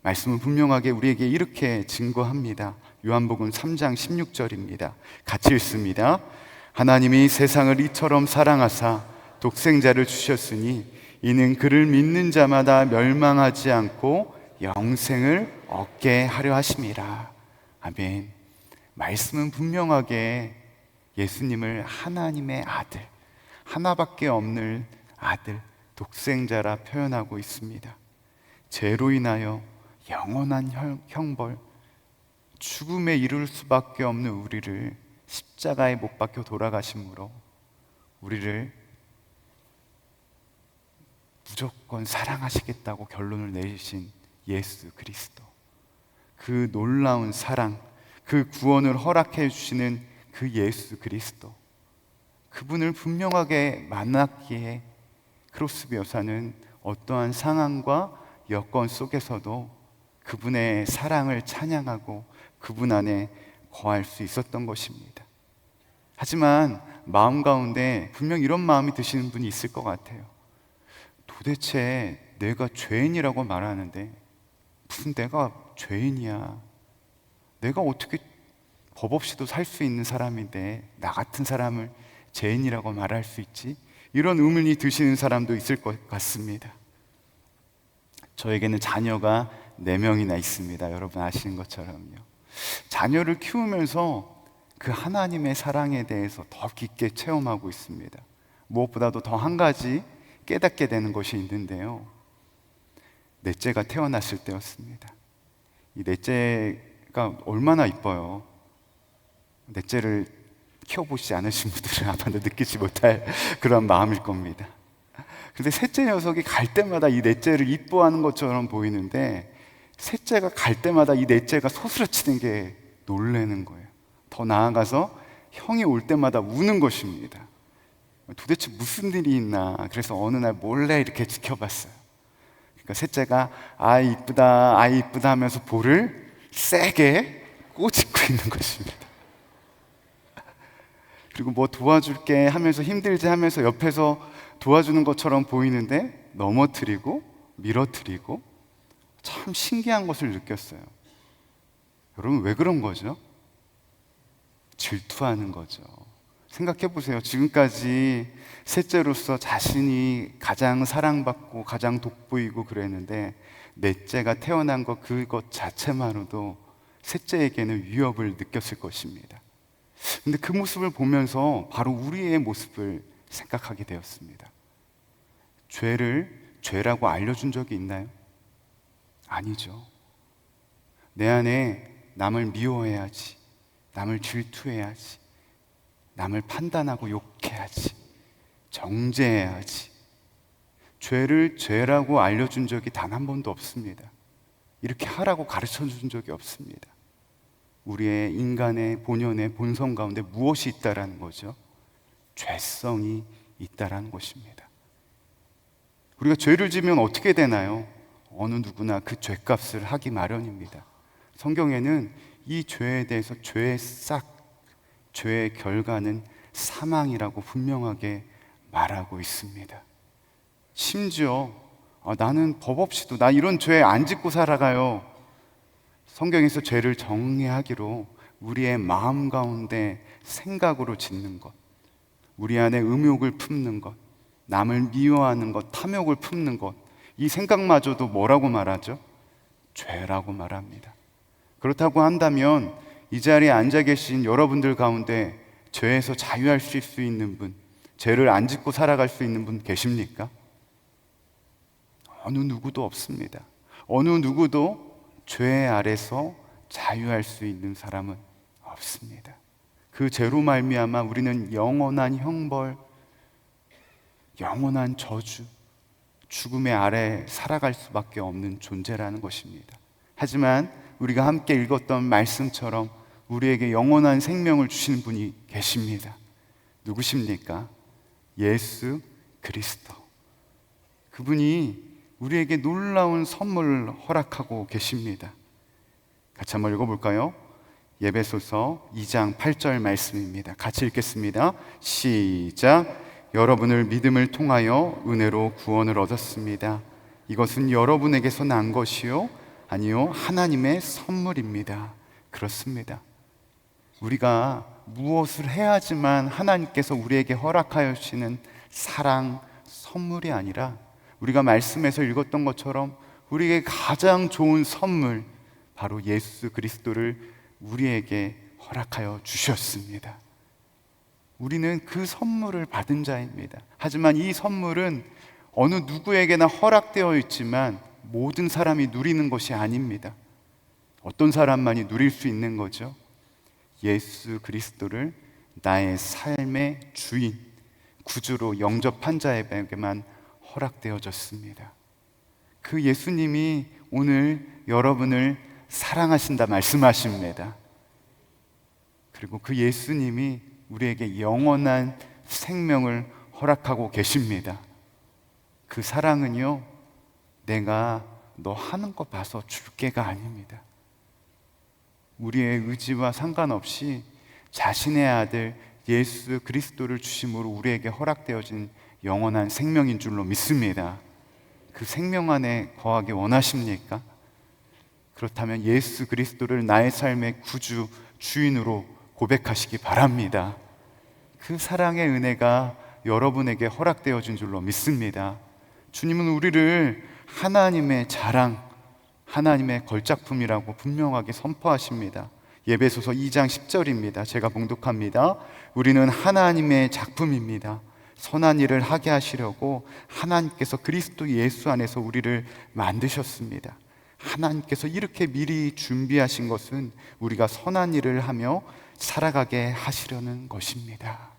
말씀은 분명하게 우리에게 이렇게 증거합니다. 요한복음 3장 16절입니다. 같이 읽습니다. 하나님이 세상을 이처럼 사랑하사 독생자를 주셨으니 이는 그를 믿는 자마다 멸망하지 않고 영생을 얻게 하려 하심이라. 아멘. 말씀은 분명하게 예수님을 하나님의 아들, 하나밖에 없는 아들, 독생자라 표현하고 있습니다. 죄로 인하여 영원한 형벌, 죽음에 이를 수밖에 없는 우리를 십자가에 못 박혀 돌아가심으로 우리를 무조건 사랑하시겠다고 결론을 내리신 예수 그리스도, 그 놀라운 사랑, 그 구원을 허락해 주시는 그 예수 그리스도, 그분을 분명하게 만났기에 크로스비 여사는 어떠한 상황과 여건 속에서도 그분의 사랑을 찬양하고 그분 안에 거할 수 있었던 것입니다. 하지만 마음 가운데 분명 이런 마음이 드시는 분이 있을 것 같아요. 도대체 내가 죄인이라고 말하는데 무슨 내가 죄인이야? 내가 어떻게 법 없이도 살 수 있는 사람인데 나 같은 사람을 죄인이라고 말할 수 있지? 이런 의문이 드시는 사람도 있을 것 같습니다. 저에게는 자녀가 4명이나 있습니다. 여러분 아시는 것처럼요. 자녀를 키우면서 그 하나님의 사랑에 대해서 더 깊게 체험하고 있습니다. 무엇보다도 더 한 가지 깨닫게 되는 것이 있는데요. 넷째가 태어났을 때였습니다. 이 넷째가 얼마나 이뻐요. 넷째를 키워보시지 않으신 분들은 아마도 느끼지 못할 그런 마음일 겁니다. 근데 셋째 녀석이 갈 때마다 이 넷째를 이뻐하는 것처럼 보이는데 셋째가 갈 때마다 이 넷째가 소스라치는 게 놀라는 거예요. 더 나아가서 형이 올 때마다 우는 것입니다. 도대체 무슨 일이 있나. 그래서 어느 날 몰래 이렇게 지켜봤어요. 그러니까 셋째가 아이 이쁘다 아이 이쁘다 하면서 볼을 세게 꼬집고 있는 것입니다. 그리고 뭐 도와줄게 하면서 힘들지 하면서 옆에서 도와주는 것처럼 보이는데 넘어뜨리고 밀어뜨리고 참 신기한 것을 느꼈어요. 여러분 왜 그런 거죠? 질투하는 거죠. 생각해 보세요. 지금까지 셋째로서 자신이 가장 사랑받고 가장 돋보이고 그랬는데 넷째가 태어난 것 그것 자체만으로도 셋째에게는 위협을 느꼈을 것입니다. 근데 그 모습을 보면서 바로 우리의 모습을 생각하게 되었습니다. 죄를 죄라고 알려준 적이 있나요? 아니죠. 내 안에 남을 미워해야지, 남을 질투해야지, 남을 판단하고 욕해야지, 정죄해야지. 죄를 죄라고 알려준 적이 단 한 번도 없습니다. 이렇게 하라고 가르쳐 준 적이 없습니다. 우리의 인간의 본연의 본성 가운데 무엇이 있다라는 거죠? 죄성이 있다라는 것입니다. 우리가 죄를 지면 어떻게 되나요? 어느 누구나 그 죄값을 하기 마련입니다. 성경에는 이 죄에 대해서 죄의 결과는 사망이라고 분명하게 말하고 있습니다. 심지어 나는 법 없이도 나 이런 죄 안 짓고 살아가요. 성경에서 죄를 정리하기로 우리의 마음 가운데 생각으로 짓는 것, 우리 안에 음욕을 품는 것, 남을 미워하는 것, 탐욕을 품는 것, 이 생각마저도 뭐라고 말하죠? 죄라고 말합니다. 그렇다고 한다면 이 자리에 앉아 계신 여러분들 가운데 죄에서 자유하실 수 있는 분, 죄를 안 짓고 살아갈 수 있는 분 계십니까? 어느 누구도 없습니다. 어느 누구도 죄 아래서 자유할 수 있는 사람은 없습니다. 그 죄로 말미암아 우리는 영원한 형벌, 영원한 저주, 죽음의 아래 살아갈 수밖에 없는 존재라는 것입니다. 하지만 우리가 함께 읽었던 말씀처럼 우리에게 영원한 생명을 주시는 분이 계십니다. 누구십니까? 예수 그리스도. 그분이 우리에게 놀라운 선물을 허락하고 계십니다. 같이 한번 읽어볼까요? 에베소서 2장 8절 말씀입니다. 같이 읽겠습니다. 시작. 여러분을 믿음을 통하여 은혜로 구원을 얻었습니다. 이것은 여러분에게서 난 것이요 아니요 하나님의 선물입니다. 그렇습니다. 우리가 무엇을 해야지만 하나님께서 우리에게 허락하여 주시는 사랑, 선물이 아니라 우리가 말씀에서 읽었던 것처럼 우리에게 가장 좋은 선물, 바로 예수 그리스도를 우리에게 허락하여 주셨습니다. 우리는 그 선물을 받은 자입니다. 하지만 이 선물은 어느 누구에게나 허락되어 있지만 모든 사람이 누리는 것이 아닙니다. 어떤 사람만이 누릴 수 있는 거죠? 예수 그리스도를 나의 삶의 주인, 구주로 영접한 자에게만 허락되어졌습니다. 그 예수님이 오늘 여러분을 사랑하신다 말씀하십니다. 그리고 그 예수님이 우리에게 영원한 생명을 허락하고 계십니다. 그 사랑은요, 내가 너 하는 거 봐서 줄게가 아닙니다. 우리의 의지와 상관없이 자신의 아들 예수 그리스도를 주심으로 우리에게 허락되어진 영원한 생명인 줄로 믿습니다. 그 생명 안에 거하기 원하십니까? 그렇다면 예수 그리스도를 나의 삶의 구주, 주인으로 고백하시기 바랍니다. 그 사랑의 은혜가 여러분에게 허락되어진 줄로 믿습니다. 주님은 우리를 하나님의 자랑, 하나님의 걸작품이라고 분명하게 선포하십니다. 에베소서 2장 10절입니다. 제가 봉독합니다. 우리는 하나님의 작품입니다. 선한 일을 하게 하시려고 하나님께서 그리스도 예수 안에서 우리를 만드셨습니다. 하나님께서 이렇게 미리 준비하신 것은 우리가 선한 일을 하며 살아가게 하시려는 것입니다.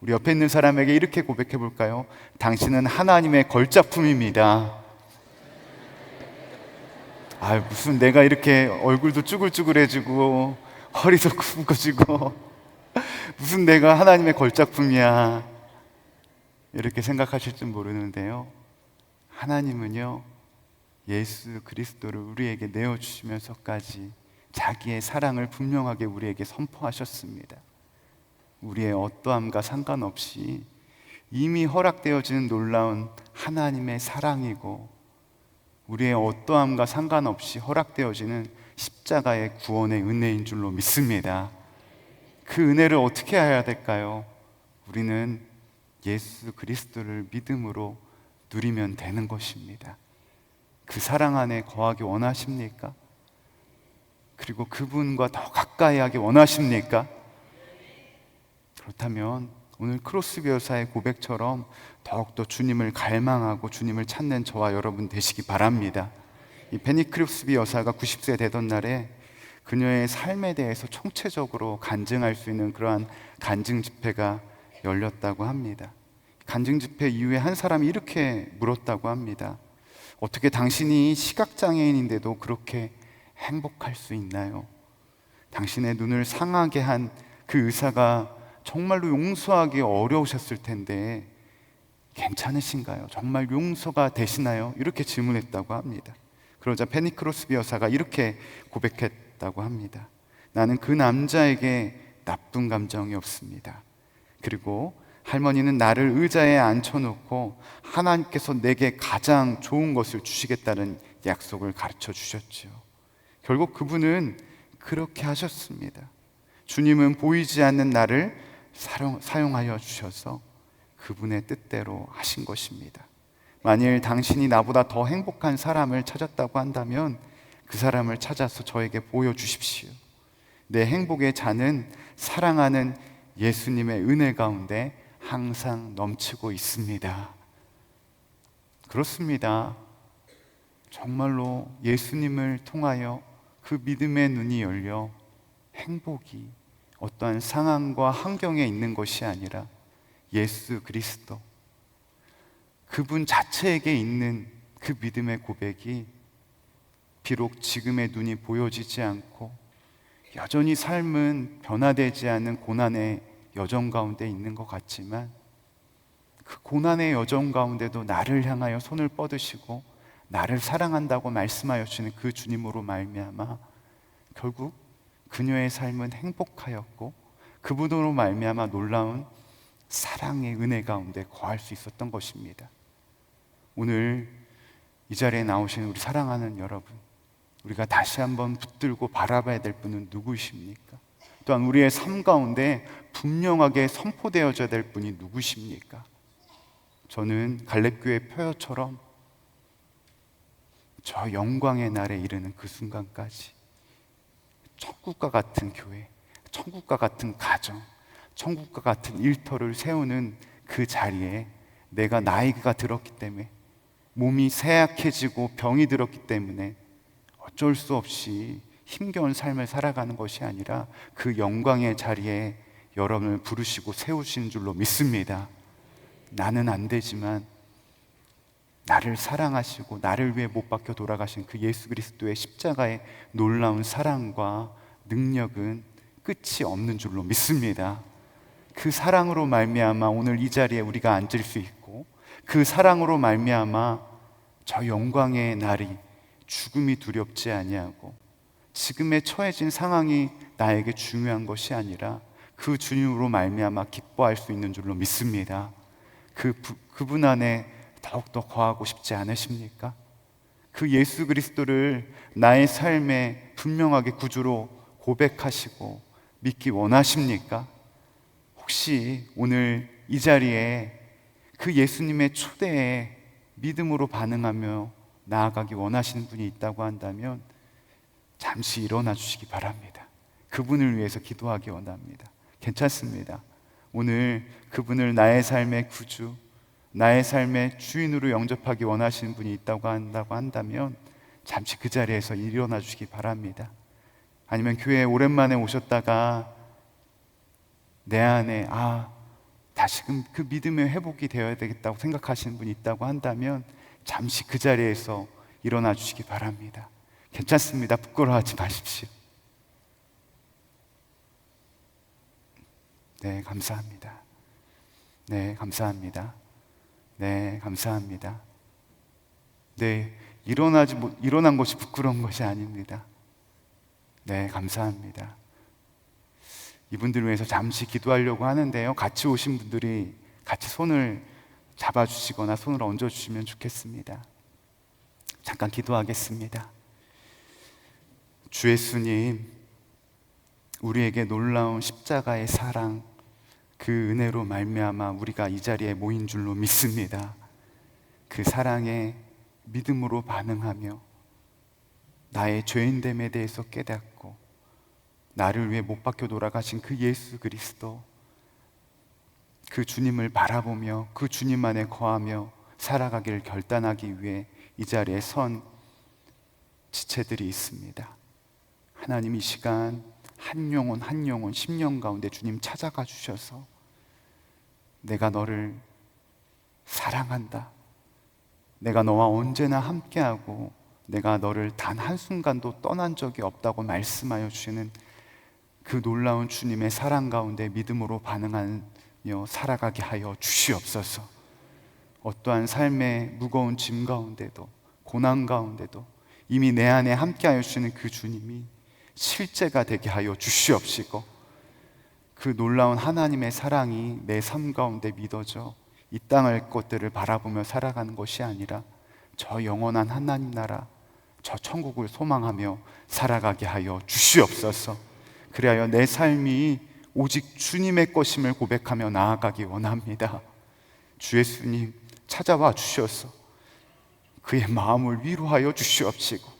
우리 옆에 있는 사람에게 이렇게 고백해 볼까요? 당신은 하나님의 걸작품입니다. 아, 무슨 내가 이렇게 얼굴도 쭈글쭈글해지고 허리도 굽어지고 무슨 내가 하나님의 걸작품이야, 이렇게 생각하실 줄 모르는데요, 하나님은요 예수 그리스도를 우리에게 내어주시면서까지 자기의 사랑을 분명하게 우리에게 선포하셨습니다. 우리의 어떠함과 상관없이 이미 허락되어지는 놀라운 하나님의 사랑이고, 우리의 어떠함과 상관없이 허락되어지는 십자가의 구원의 은혜인 줄로 믿습니다. 그 은혜를 어떻게 해야 될까요? 우리는 예수 그리스도를 믿음으로 누리면 되는 것입니다. 그 사랑 안에 거하기 원하십니까? 그리고 그분과 더 가까이 하기 원하십니까? 그렇다면 오늘 크로스비 여사의 고백처럼 더욱더 주님을 갈망하고 주님을 찾는 저와 여러분 되시기 바랍니다. 이 베니 크로스비 여사가 90세 되던 날에 그녀의 삶에 대해서 총체적으로 간증할 수 있는 그러한 간증 집회가 열렸다고 합니다. 간증 집회 이후에 한 사람이 이렇게 물었다고 합니다. 어떻게 당신이 시각장애인인데도 그렇게 행복할 수 있나요? 당신의 눈을 상하게 한 그 의사가 정말로 용서하기 어려우셨을 텐데 괜찮으신가요? 정말 용서가 되시나요? 이렇게 질문했다고 합니다. 그러자 페니 크로스비 여사가 이렇게 고백했다고 합니다. 나는 그 남자에게 나쁜 감정이 없습니다. 그리고 할머니는 나를 의자에 앉혀놓고 하나님께서 내게 가장 좋은 것을 주시겠다는 약속을 가르쳐 주셨죠. 결국 그분은 그렇게 하셨습니다. 주님은 보이지 않는 나를 사용하여 주셔서 그분의 뜻대로 하신 것입니다. 만일 당신이 나보다 더 행복한 사람을 찾았다고 한다면 그 사람을 찾아서 저에게 보여주십시오. 내 행복의 잔은 사랑하는 예수님의 은혜 가운데 항상 넘치고 있습니다. 그렇습니다. 정말로 예수님을 통하여 그 믿음의 눈이 열려 행복이 어떠한 상황과 환경에 있는 것이 아니라 예수 그리스도, 그분 자체에게 있는 그 믿음의 고백이 비록 지금의 눈이 보여지지 않고 여전히 삶은 변화되지 않는 고난의 여정 가운데 있는 것 같지만, 그 고난의 여정 가운데도 나를 향하여 손을 뻗으시고 나를 사랑한다고 말씀하여 주시는 그 주님으로 말미암아 결국 그녀의 삶은 행복하였고 그분으로 말미암아 놀라운 사랑의 은혜 가운데 거할 수 있었던 것입니다. 오늘 이 자리에 나오신 우리 사랑하는 여러분, 우리가 다시 한번 붙들고 바라봐야 될 분은 누구십니까? 또한 우리의 삶 가운데 분명하게 선포되어져야 될 분이 누구십니까? 저는 갈렙교회 표어처럼 저 영광의 날에 이르는 그 순간까지 천국과 같은 교회, 천국과 같은 가정, 천국과 같은 일터를 세우는 그 자리에 내가 나이가 들었기 때문에, 몸이 쇠약해지고 병이 들었기 때문에 어쩔 수 없이 힘겨운 삶을 살아가는 것이 아니라 그 영광의 자리에 여러분을 부르시고 세우시는 줄로 믿습니다. 나는 안 되지만 나를 사랑하시고 나를 위해 못 박혀 돌아가신 그 예수 그리스도의 십자가의 놀라운 사랑과 능력은 끝이 없는 줄로 믿습니다. 그 사랑으로 말미암아 오늘 이 자리에 우리가 앉을 수 있고, 그 사랑으로 말미암아 저 영광의 날이 죽음이 두렵지 아니하고 지금의 처해진 상황이 나에게 중요한 것이 아니라 그 주님으로 말미암아 기뻐할 수 있는 줄로 믿습니다. 그분 안에 더욱더 거하고 싶지 않으십니까? 그 예수 그리스도를 나의 삶에 분명하게 구주로 고백하시고 믿기 원하십니까? 혹시 오늘 이 자리에 그 예수님의 초대에 믿음으로 반응하며 나아가기 원하시는 분이 있다고 한다면 잠시 일어나 주시기 바랍니다. 그분을 위해서 기도하기 원합니다. 괜찮습니다. 오늘 그분을 나의 삶의 구주, 나의 삶의 주인으로 영접하기 원하시는 분이 있다고 한다면 잠시 그 자리에서 일어나 주시기 바랍니다. 아니면 교회에 오랜만에 오셨다가 내 안에 다시금 그 믿음의 회복이 되어야 되겠다고 생각하시는 분이 있다고 한다면 잠시 그 자리에서 일어나 주시기 바랍니다. 괜찮습니다. 부끄러워하지 마십시오. 네, 감사합니다. 네, 감사합니다. 네, 감사합니다. 네, 일어난 것이 부끄러운 것이 아닙니다. 네, 감사합니다. 이분들 위해서 잠시 기도하려고 하는데요. 같이 오신 분들이 같이 손을 잡아주시거나 손을 얹어주시면 좋겠습니다. 잠깐 기도하겠습니다. 주 예수님, 우리에게 놀라운 십자가의 사랑, 그 은혜로 말미암아 우리가 이 자리에 모인 줄로 믿습니다. 그 사랑에 믿음으로 반응하며 나의 죄인됨에 대해서 깨닫고 나를 위해 못 박혀 돌아가신 그 예수 그리스도, 그 주님을 바라보며 그 주님 안에 거하며 살아가기를 결단하기 위해 이 자리에 선 지체들이 있습니다. 하나님, 이 시간 한 영혼 한 영혼 심령 가운데 주님 찾아가 주셔서 내가 너를 사랑한다, 내가 너와 언제나 함께하고 내가 너를 단 한순간도 떠난 적이 없다고 말씀하여 주시는 그 놀라운 주님의 사랑 가운데 믿음으로 반응하며 살아가게 하여 주시옵소서. 어떠한 삶의 무거운 짐 가운데도 고난 가운데도 이미 내 안에 함께하여 주시는 그 주님이 실제가 되게 하여 주시옵시고, 그 놀라운 하나님의 사랑이 내 삶 가운데 믿어져 이 땅의 것들을 바라보며 살아가는 것이 아니라 저 영원한 하나님 나라, 저 천국을 소망하며 살아가게 하여 주시옵소서. 그리하여 내 삶이 오직 주님의 것임을 고백하며 나아가기 원합니다. 주 예수님, 찾아와 주셔서 그의 마음을 위로하여 주시옵시고,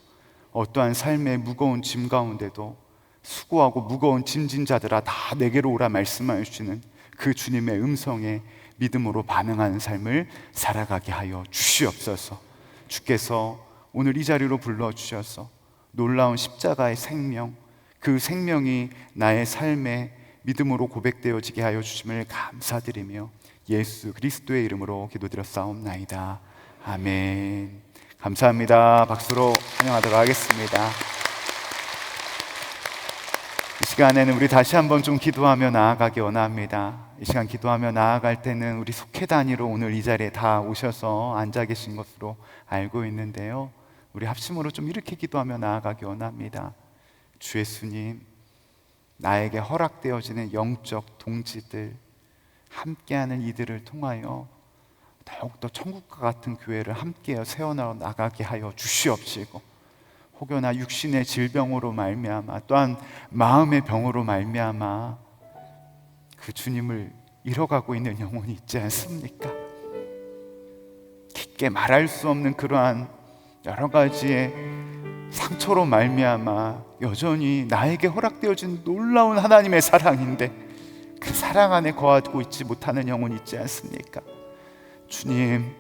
어떠한 삶의 무거운 짐 가운데도 수고하고 무거운 짐진 자들아 다 내게로 오라 말씀하여 주시는 그 주님의 음성에 믿음으로 반응하는 삶을 살아가게 하여 주시옵소서. 주께서 오늘 이 자리로 불러주셔서 놀라운 십자가의 생명, 그 생명이 나의 삶에 믿음으로 고백되어지게 하여 주심을 감사드리며 예수 그리스도의 이름으로 기도드렸사옵나이다. 아멘. 감사합니다. 박수로 환영하도록 하겠습니다. 이 시간에는 우리 다시 한번 좀 기도하며 나아가기 원합니다. 이 시간 기도하며 나아갈 때는 우리 속회 단위로 오늘 이 자리에 다 오셔서 앉아 계신 것으로 알고 있는데요, 우리 합심으로 좀 이렇게 기도하며 나아가기 원합니다. 주 예수님, 나에게 허락되어지는 영적 동지들, 함께하는 이들을 통하여 더욱더 천국과 같은 교회를 함께 세워나가게 하여 주시옵시고, 혹여나 육신의 질병으로 말미암아 또한 마음의 병으로 말미암아 그 주님을 잃어가고 있는 영혼이 있지 않습니까? 깊게 말할 수 없는 그러한 여러 가지의 상처로 말미암아 여전히 나에게 허락되어진 놀라운 하나님의 사랑인데 그 사랑 안에 거하고 있지 못하는 영혼이 있지 않습니까? 주님,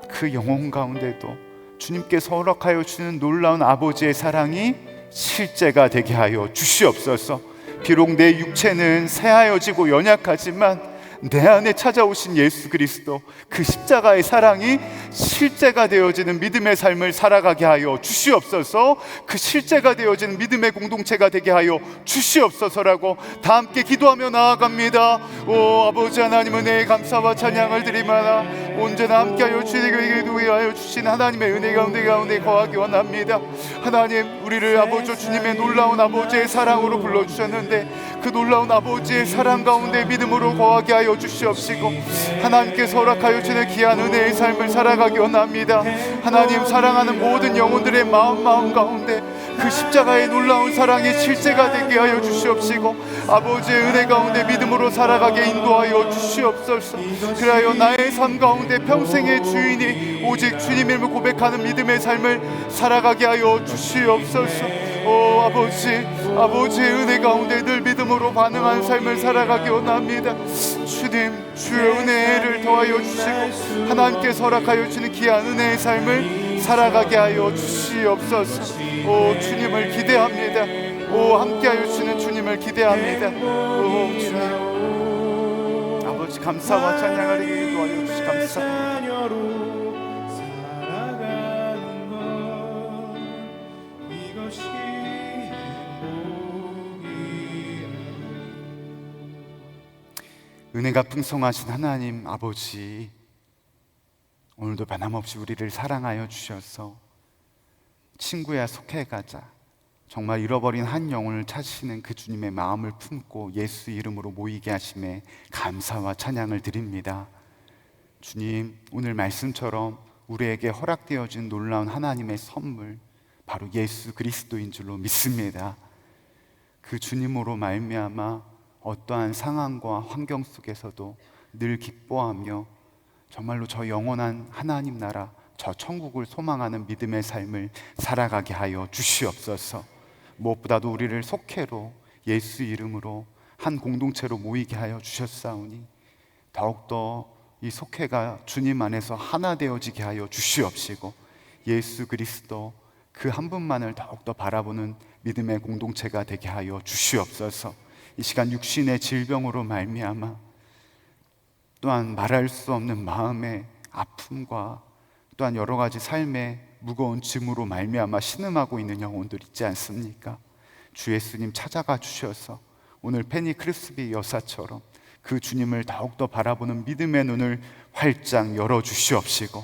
그 영혼 가운데도 주님께서 허락하여 주는 놀라운 아버지의 사랑이 실제가 되게 하여 주시옵소서. 비록 내 육체는 새하여지고 연약하지만 내 안에 찾아오신 예수 그리스도, 그 십자가의 사랑이 실제가 되어지는 믿음의 삶을 살아가게 하여 주시옵소서. 그 실제가 되어지는 믿음의 공동체가 되게 하여 주시옵소서라고 다 함께 기도하며 나아갑니다. 오 아버지 하나님, 은혜의 감사와 찬양을 드리마나 언제나 함께하여 주시게 하여 주신 하나님의 은혜 가운데 거하기 원합니다. 하나님, 우리를 아버지 주님의 놀라운 아버지의 사랑으로 불러주셨는데 그 놀라운 아버지의 사랑 가운데 믿음으로 거하게 하여 주시옵시고, 하나님께서 허락하여 주시는 귀한 은혜의 삶을 살아가기 원합니다. 하나님, 사랑하는 모든 영혼들의 마음 가운데 그 십자가의 놀라운 사랑이 실제가 되게 하여 주시옵시고, 아버지의 은혜 가운데 믿음으로 살아가게 인도하여 주시옵소서. 그리하여 나의 삶 가운데 평생의 주인이 오직 주님임을 고백하는 믿음의 삶을 살아가게 하여 주시옵소서. 오 아버지의 은혜 가운데 늘 믿음으로 반응하는 삶을 살아가기 원합니다. 주님, 주의 은혜를 더하여 주시고 하나님께서 허락하여 주시는 귀한 은혜의 삶을 살아가게 하여 주시옵소서. 오 주님을 기대합니다. 오 함께하여 주시는 주님을 기대합니다. 오 주님, 아버지 감사와 찬양을 드리게 도와여 주시 감사합니다. 은혜가 풍성하신 하나님 아버지, 오늘도 변함없이 우리를 사랑하여 주셔서 친구야 속해가자, 정말 잃어버린 한 영혼을 찾으시는 그 주님의 마음을 품고 예수 이름으로 모이게 하심에 감사와 찬양을 드립니다. 주님, 오늘 말씀처럼 우리에게 허락되어진 놀라운 하나님의 선물, 바로 예수 그리스도인 줄로 믿습니다. 그 주님으로 말미암아 어떠한 상황과 환경 속에서도 늘 기뻐하며 정말로 저 영원한 하나님 나라, 저 천국을 소망하는 믿음의 삶을 살아가게 하여 주시옵소서. 무엇보다도 우리를 속회로 예수 이름으로 한 공동체로 모이게 하여 주셨사오니 더욱더 이 속회가 주님 안에서 하나 되어지게 하여 주시옵시고, 예수 그리스도 그 한 분만을 더욱더 바라보는 믿음의 공동체가 되게 하여 주시옵소서. 이 시간 육신의 질병으로 말미암아 또한 말할 수 없는 마음의 아픔과 또한 여러 가지 삶의 무거운 짐으로 말미암아 신음하고 있는 영혼들 있지 않습니까? 주 예수님 찾아가 주셔서 오늘 페니 크리스비 여사처럼 그 주님을 더욱더 바라보는 믿음의 눈을 활짝 열어 주시옵시고,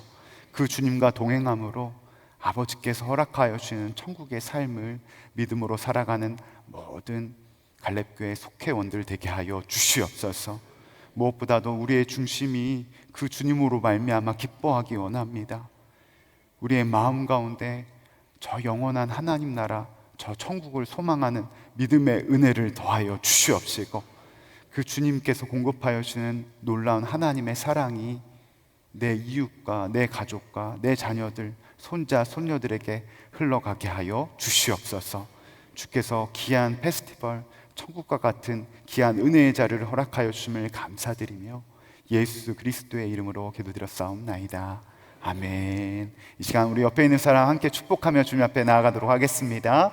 그 주님과 동행함으로 아버지께서 허락하여 주시는 천국의 삶을 믿음으로 살아가는 모든 갈렙교회 속회원들 되게 하여 주시옵소서. 무엇보다도 우리의 중심이 그 주님으로 말미암아 기뻐하기 원합니다. 우리의 마음 가운데 저 영원한 하나님 나라, 저 천국을 소망하는 믿음의 은혜를 더하여 주시옵시고, 그 주님께서 공급하여 주시는 놀라운 하나님의 사랑이 내 이웃과 내 가족과 내 자녀들, 손자, 손녀들에게 흘러가게 하여 주시옵소서. 주께서 귀한 페스티벌, 천국과 같은 귀한 은혜의 자리를 허락하여 주심을 감사드리며 예수 그리스도의 이름으로 기도드렸사옵나이다. 아멘. 이 시간 우리 옆에 있는 사람 함께 축복하며 주님 앞에 나아가도록 하겠습니다.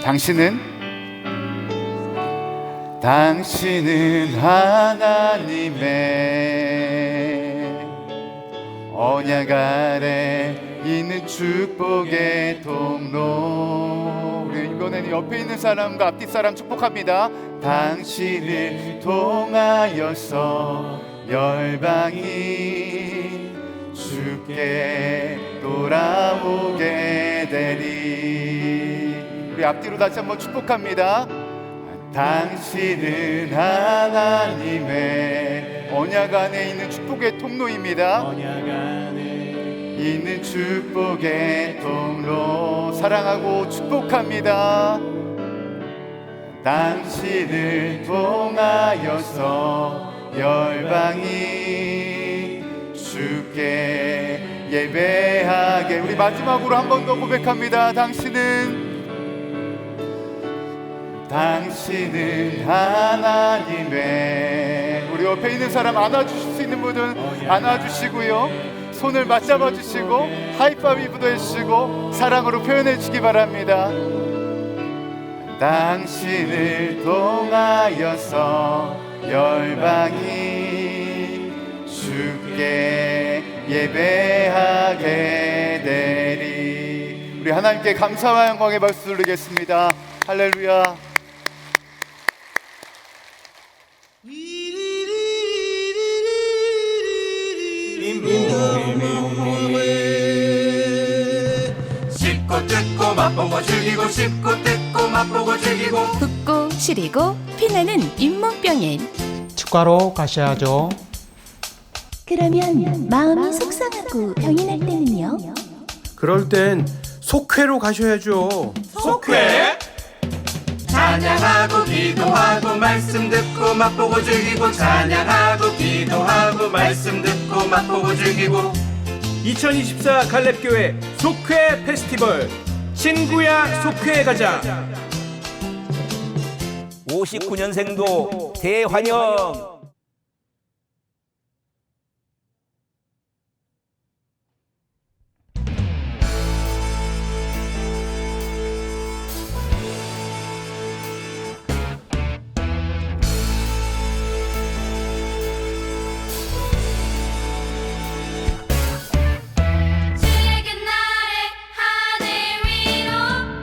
당신은 하나님의 언약 아래 있는 축복의 통로. 우리 이번에는 옆에 있는 사람과 앞뒤 사람 축복합니다. 당신을 통하여서 열방이 주께 돌아오게 되리. 우리 앞뒤로 다시 한번 축복합니다. 당신은 하나님의 언약 안에 있는 축복의 통로입니다. 있는 축복의 통로, 사랑하고 축복합니다. 당신을 통하여서 열방이 주께 예배하게. 우리 마지막으로 한 번 더 고백합니다. 당신은 하나님의. 우리 옆에 있는 사람 안아주실 수 있는 분은 안아주시고요, 손을 맞잡아 주시고 하이파이브도 해주시고 사랑으로 표현해 주시기 바랍니다. 당신을 통하여서 열방이 주께 예배하게 되리. 우리 하나님께 감사와 영광의 박수 드리겠습니다. 할렐루야. 씹고 뜯고 맛보고 즐기고 씹고 뜯고 맛보고 즐기고 붓고 시리고 피나는 잇몸병엔 치과로 가셔야죠. 그러면 마음이 속상하고 병이 날 때는요? 그럴 땐 속회로 가셔야죠. 속회? 찬양하고 기도하고 말씀 듣고 맛보고 즐기고 찬양하고 기도하고 말씀 듣고 맛보고 즐기고 2024 갈렙교회 속회 페스티벌 친구야 속회에 가자. 59년생도 대환영. 주의 그 날에 하늘 위로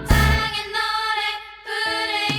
사랑의 노래 부를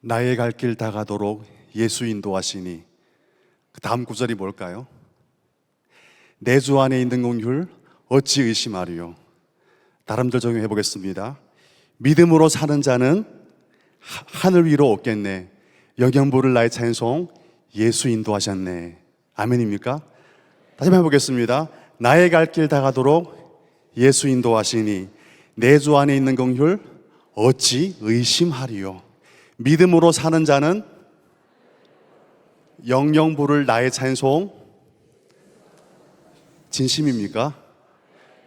나의 갈 길 다가도록 예수 인도하시니. 그 다음 구절이 뭘까요? 내 주 안에 있는 긍휼 어찌 의심하리요. 다름들 적용해 보겠습니다. 믿음으로 사는 자는 하늘 위로 얻겠네. 영영부를 나의 찬송 예수 인도하셨네. 아멘입니까? 다시 한번 해보겠습니다. 나의 갈 길 다가도록 예수 인도하시니 내 주 안에 있는 긍휼 어찌 의심하리요. 믿음으로 사는 자는 영영부를 나의 찬송 진심입니까?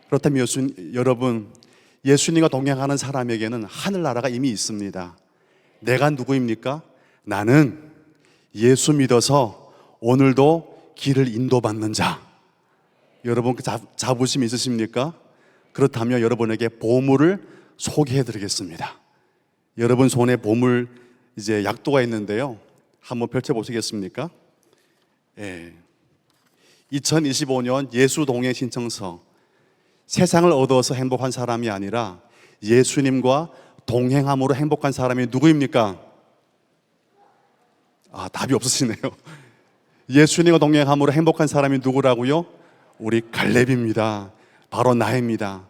그렇다면 여러분, 예수님과 동행하는 사람에게는 하늘나라가 이미 있습니다. 내가 누구입니까? 나는 예수 믿어서 오늘도 길을 인도받는 자. 여러분 그 자부심 있으십니까? 그렇다면 여러분에게 보물을 소개해 드리겠습니다. 여러분 손에 보물 이제 약도가 있는데요. 한번 펼쳐 보시겠습니까? 2025년 예수 동행 신청서. 세상을 얻어서 행복한 사람이 아니라 예수님과 동행함으로 행복한 사람이 누구입니까? 답이 없으시네요. 예수님과 동행함으로 행복한 사람이 누구라고요? 우리 갈렙입니다. 바로 나입니다.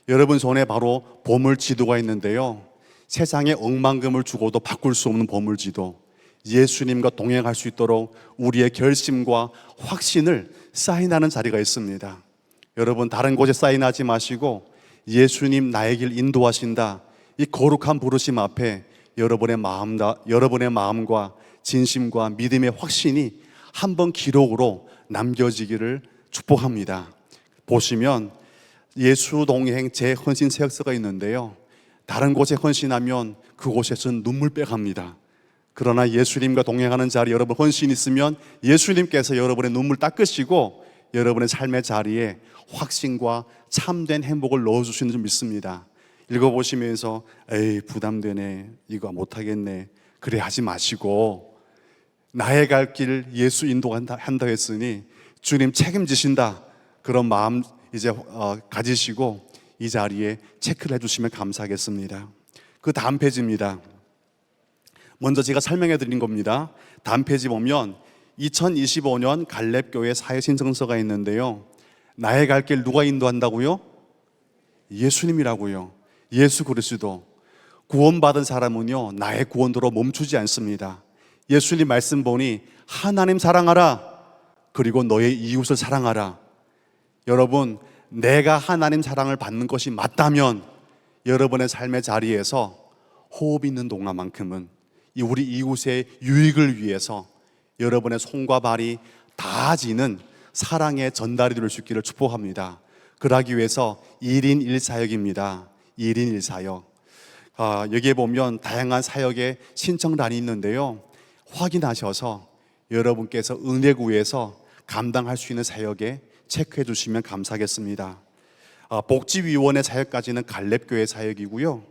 여러분 손에 바로 보물지도가 있는데요. 세상에 억만금을 주고도 바꿀 수 없는 보물지도. 예수님과 동행할 수 있도록 우리의 결심과 확신을 사인하는 자리가 있습니다. 여러분 다른 곳에 사인하지 마시고 예수님 나의 길 인도하신다, 이 거룩한 부르심 앞에 여러분의 마음과 진심과 믿음의 확신이 한번 기록으로 남겨지기를 축복합니다. 보시면 예수 동행 재헌신 서약서가 있는데요. 다른 곳에 헌신하면 그곳에서는 눈물 빼갑니다. 그러나 예수님과 동행하는 자리 여러분 헌신 있으면 예수님께서 여러분의 눈물 닦으시고 여러분의 삶의 자리에 확신과 참된 행복을 넣어주시는 줄 믿습니다. 읽어보시면서 에이 부담되네, 이거 못하겠네, 그래 하지 마시고 나의 갈 길 예수 인도한다 했으니 주님 책임지신다, 그런 마음 이제 가지시고 이 자리에 체크를 해주시면 감사하겠습니다. 그 다음 페이지입니다. 먼저 제가 설명해 드린 겁니다. 다음 페이지 보면 2025년 갈렙교회 사회신청서가 있는데요. 나의 갈 길 누가 인도한다고요? 예수님이라고요. 예수 그리스도. 구원받은 사람은요 나의 구원도로 멈추지 않습니다. 예수님 말씀 보니 하나님 사랑하라, 그리고 너의 이웃을 사랑하라. 여러분 내가 하나님 사랑을 받는 것이 맞다면 여러분의 삶의 자리에서 호흡 있는 동안만큼은 우리 이웃의 유익을 위해서 여러분의 손과 발이 닿아지는 사랑의 전달이 될 수 있기를 축복합니다. 그러기 위해서 1인 1사역입니다. 1인 1사역. 여기에 보면 다양한 사역의 신청란이 있는데요. 확인하셔서 여러분께서 은혜 구해서 감당할 수 있는 사역에 체크해 주시면 감사하겠습니다. 복지위원회 사역까지는 갈렙교회 사역이고요.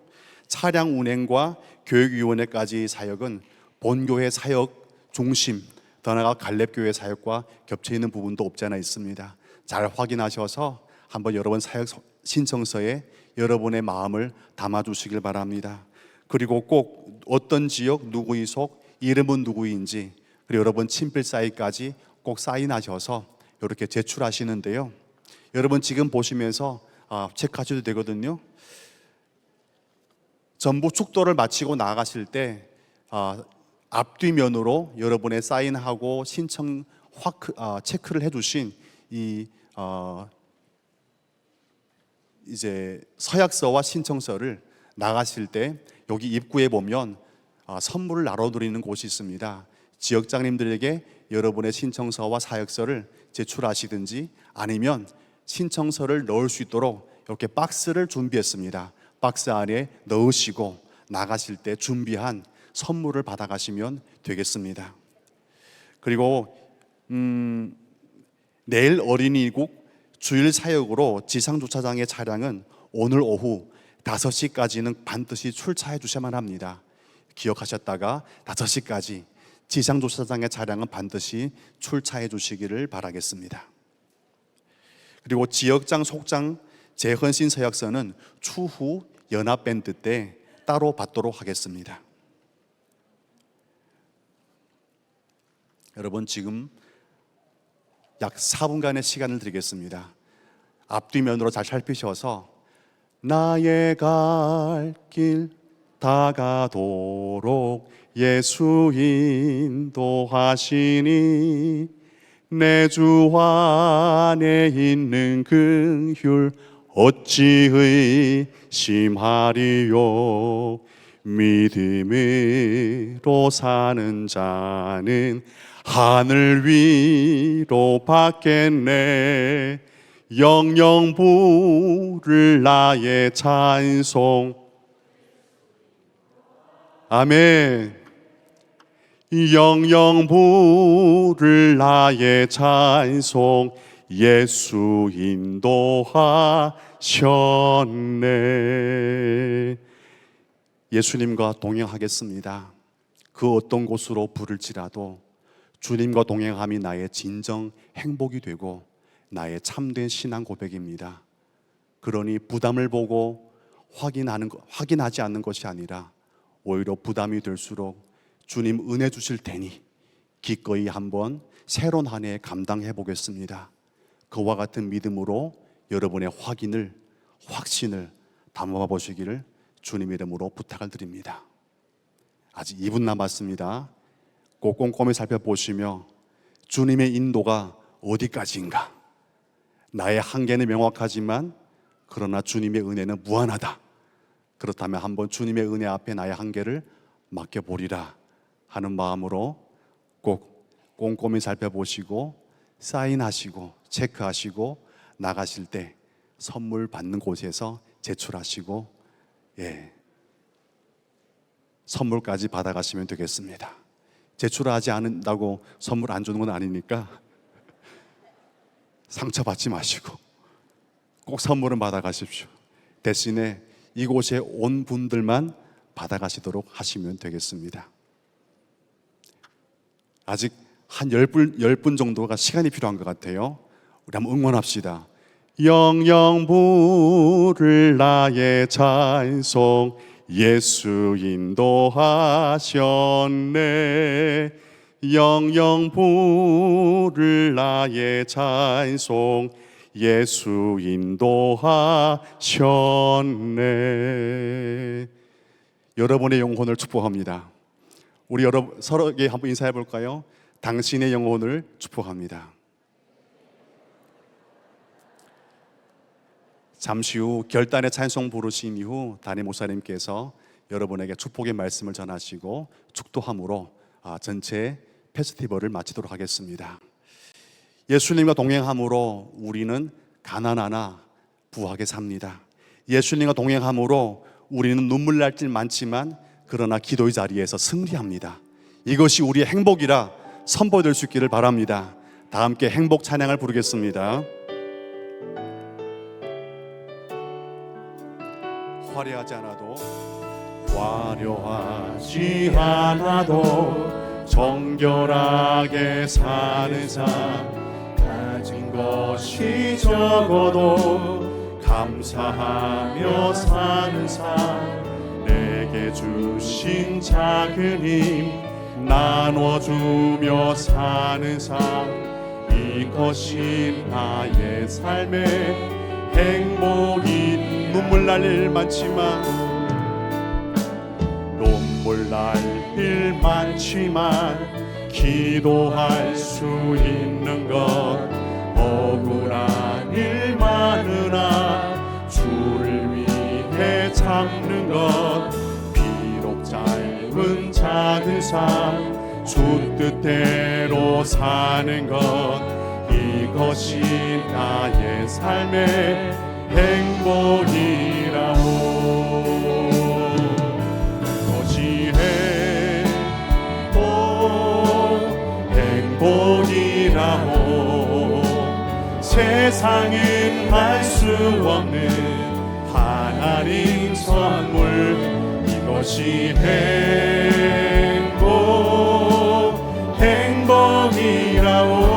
차량 운행과 교육위원회까지 사역은 본교회 사역 중심, 더 나아가 갈렙교회 사역과 겹쳐 있는 부분도 없지 않아 있습니다. 잘 확인하셔서 한번 여러분 사역 신청서에 여러분의 마음을 담아주시길 바랍니다. 그리고 꼭 어떤 지역 누구의 속, 이름은 누구인지, 그리고 여러분 친필 사인까지 꼭 사인하셔서 이렇게 제출하시는데요. 여러분 지금 보시면서 체크하셔도 되거든요. 전부 축도를 마치고 나가실 때 앞뒤면으로 여러분의 사인하고 신청 체크를 해주신 이 이제 서약서와 신청서를 나가실 때 여기 입구에 보면 선물을 나눠드리는 곳이 있습니다. 지역장님들에게 여러분의 신청서와 사역서를 제출하시든지 아니면 신청서를 넣을 수 있도록 이렇게 박스를 준비했습니다. 박스 안에 넣으시고 나가실 때 준비한 선물을 받아가시면 되겠습니다. 그리고 내일 어린이국 주일 사역으로 지상주차장의 차량은 오늘 오후 5시까지는 반드시 출차해 주셔야만 합니다. 기억하셨다가 5시까지 지상주차장의 차량은 반드시 출차해 주시기를 바라겠습니다. 그리고 지역장, 속장, 재헌신 서약서는 추후 연합밴드 때 따로 받도록 하겠습니다. 여러분 지금 약 4분간의 시간을 드리겠습니다. 앞뒤면으로 잘 살피셔서 나의 갈 길 다가도록 예수 인도하시니 내 주 안에 있는 긍휼 어찌 의심하리요. 믿음으로 사는 자는 하늘 위로 받겠네. 영영 부를 나의 찬송. 아멘. 영영 부를 나의 찬송. 예수 인도하셨네. 예수님과 동행하겠습니다. 그 어떤 곳으로 부를지라도 주님과 동행함이 나의 진정 행복이 되고 나의 참된 신앙 고백입니다. 그러니 부담을 보고 확인하지 않는 것이 아니라 오히려 부담이 될수록 주님 은혜 주실 테니 기꺼이 한번 새로운 한 해 감당해 보겠습니다. 그와 같은 믿음으로 여러분의 확신을 담아 보시기를 주님 이름으로 부탁을 드립니다. 아직 2분 남았습니다. 꼭 꼼꼼히 살펴보시며 주님의 인도가 어디까지인가? 나의 한계는 명확하지만 그러나 주님의 은혜는 무한하다. 그렇다면 한번 주님의 은혜 앞에 나의 한계를 맡겨보리라 하는 마음으로 꼭 꼼꼼히 살펴보시고 사인하시고 체크하시고 나가실 때 선물 받는 곳에서 제출하시고 선물까지 받아가시면 되겠습니다. 제출하지 않는다고 선물 안 주는 건 아니니까 상처받지 마시고 꼭 선물은 받아가십시오. 대신에 이곳에 온 분들만 받아가시도록 하시면 되겠습니다. 아직 한 10분 정도가 시간이 필요한 것 같아요. 우리 한번 응원합시다. 영영 부를 나의 찬송 예수 인도하셨네. 영영 부를 나의 찬송 예수 인도하셨네. 여러분의 영혼을 축복합니다. 우리 서로에게 한번 인사해 볼까요? 당신의 영혼을 축복합니다. 잠시 후 결단의 찬송 부르신 이후 담임 목사님께서 여러분에게 축복의 말씀을 전하시고 축도함으로 전체 페스티벌을 마치도록 하겠습니다. 예수님과 동행함으로 우리는 가난하나 부하게 삽니다. 예수님과 동행함으로 우리는 눈물 날 일 많지만 그러나 기도의 자리에서 승리합니다. 이것이 우리의 행복이라 선포될 수 있기를 바랍니다. 다 함께 행복 찬양을 부르겠습니다. 화려하지 않아도 정결하게 사는 삶, 가진 것이 적어도 감사하며 사는 삶, 내게 주신 작은 힘 나눠주며 사는 삶, 이것이 나의 삶의 행복인. 눈물 날 일 많지만 기도할 수 있는 것, 억울한 일 많으나 주를 위해 참는 것, 비록 짧은 작은 삶 주 뜻대로 사는 것, 이것이 나의 삶의 행복이라오. 이것이 행복이라오. 세상은 알 수 없는 하나님 선물, 이것이 행복이라오.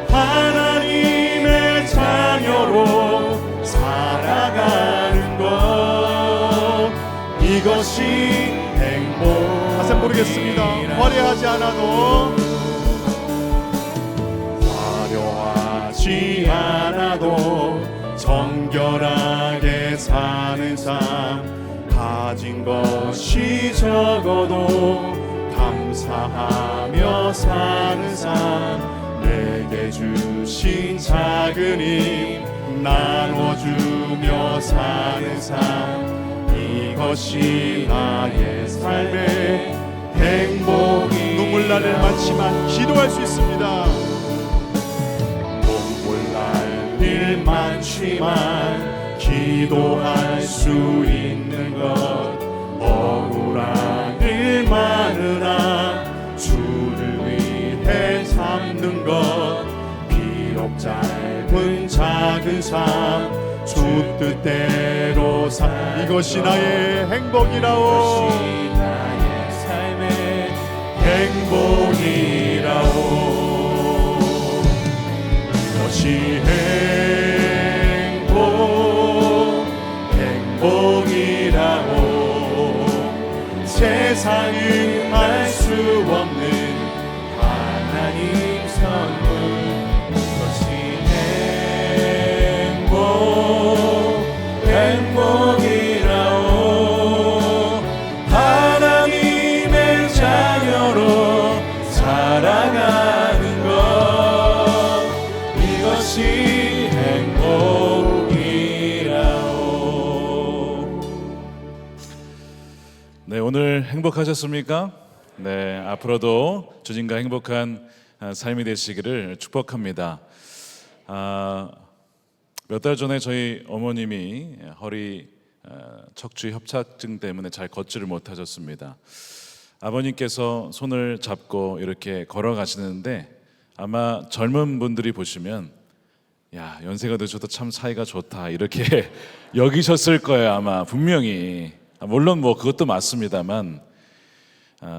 하나님의 자녀로 살아가는 것, 이것이 행복. 부르겠습니다. 화려하지 않아도, 화려하지 않아도 정결하게 사는 삶, 가진 것이 적어도 감사하며 사는 삶, 내게 주신 작은 힘 나눠주며 사는 삶, 이것이 나의 삶의 행복이. 눈물 날 일 많지만 기도할 수 있습니다. 눈물 날 일 많지만 기도할 수 있는 것, 억울한 일 많으나 주를 위해 참는 것, 비록 짧은 작은 삶 주 뜻대로 이것이 나의 행복이라오. 이것이 나의 삶의 행복이라오. 이것이 행복이라오. 세상은 알 수 없는 하나님 선물, 이것이 행복이라오. 하나님의 자녀로 살아가는 것, 이것이 행복이라오. 네, 오늘 행복하셨습니까? 네, 앞으로도 주님과 행복한 삶이 되시기를 축복합니다. 몇 달 전에 저희 어머님이 허리 척추 협착증 때문에 잘 걷지를 못하셨습니다. 아버님께서 손을 잡고 이렇게 걸어가시는데 아마 젊은 분들이 보시면 야, 연세가 드셔도 참 사이가 좋다 이렇게 여기셨을 거예요. 아마 분명히. 물론 뭐 그것도 맞습니다만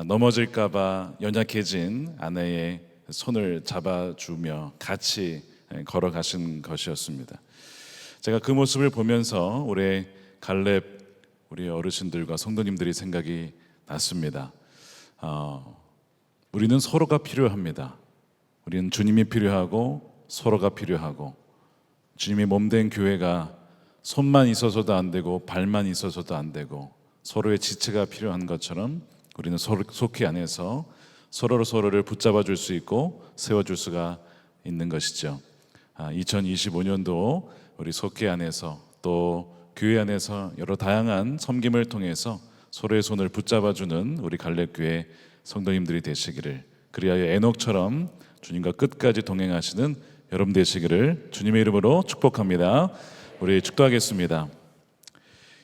넘어질까 봐 연약해진 아내의 손을 잡아주며 같이 걸어가신 것이었습니다. 제가 그 모습을 보면서 올해 갈렙 우리 어르신들과 성도님들이 생각이 났습니다. 우리는 서로가 필요합니다. 우리는 주님이 필요하고 서로가 필요하고, 주님이 몸된 교회가 손만 있어서도 안 되고 발만 있어서도 안 되고 서로의 지체가 필요한 것처럼 우리는 속히 안에서 서로를 붙잡아 줄 수 있고 세워줄 수가 있는 것이죠. 2025년도 우리 속회 안에서 또 교회 안에서 여러 다양한 섬김을 통해서 서로의 손을 붙잡아주는 우리 갈렙교회 성도님들이 되시기를, 그리하여 에녹처럼 주님과 끝까지 동행하시는 여러분 되시기를 주님의 이름으로 축복합니다. 우리 축도하겠습니다.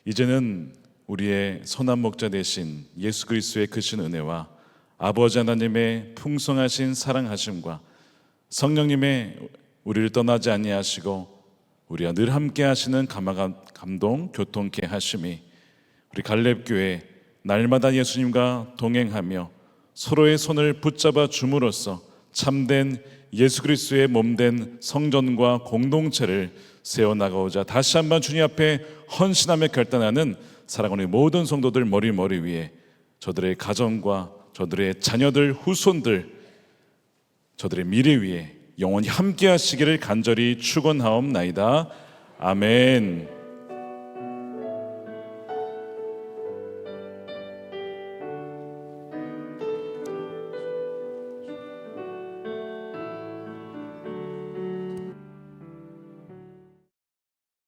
이제는 우리의 선한 목자 되신 예수 그리스도의 크신 은혜와 아버지 하나님의 풍성하신 사랑하심과 성령님의 우리를 떠나지 아니하시고 우리와 늘 함께 하시는 감동 교통케 하심이 우리 갈렙교회 날마다 예수님과 동행하며 서로의 손을 붙잡아 줌으로써 참된 예수 그리스도의 몸된 성전과 공동체를 세워나가고자 다시 한번 주님 앞에 헌신하며 결단하는 사랑하는 모든 성도들 머리 위에 저들의 가정과 저들의 자녀들, 후손들, 저들의 미래 위에 영원히 함께 하시기를 간절히 축원하옵나이다. 아멘.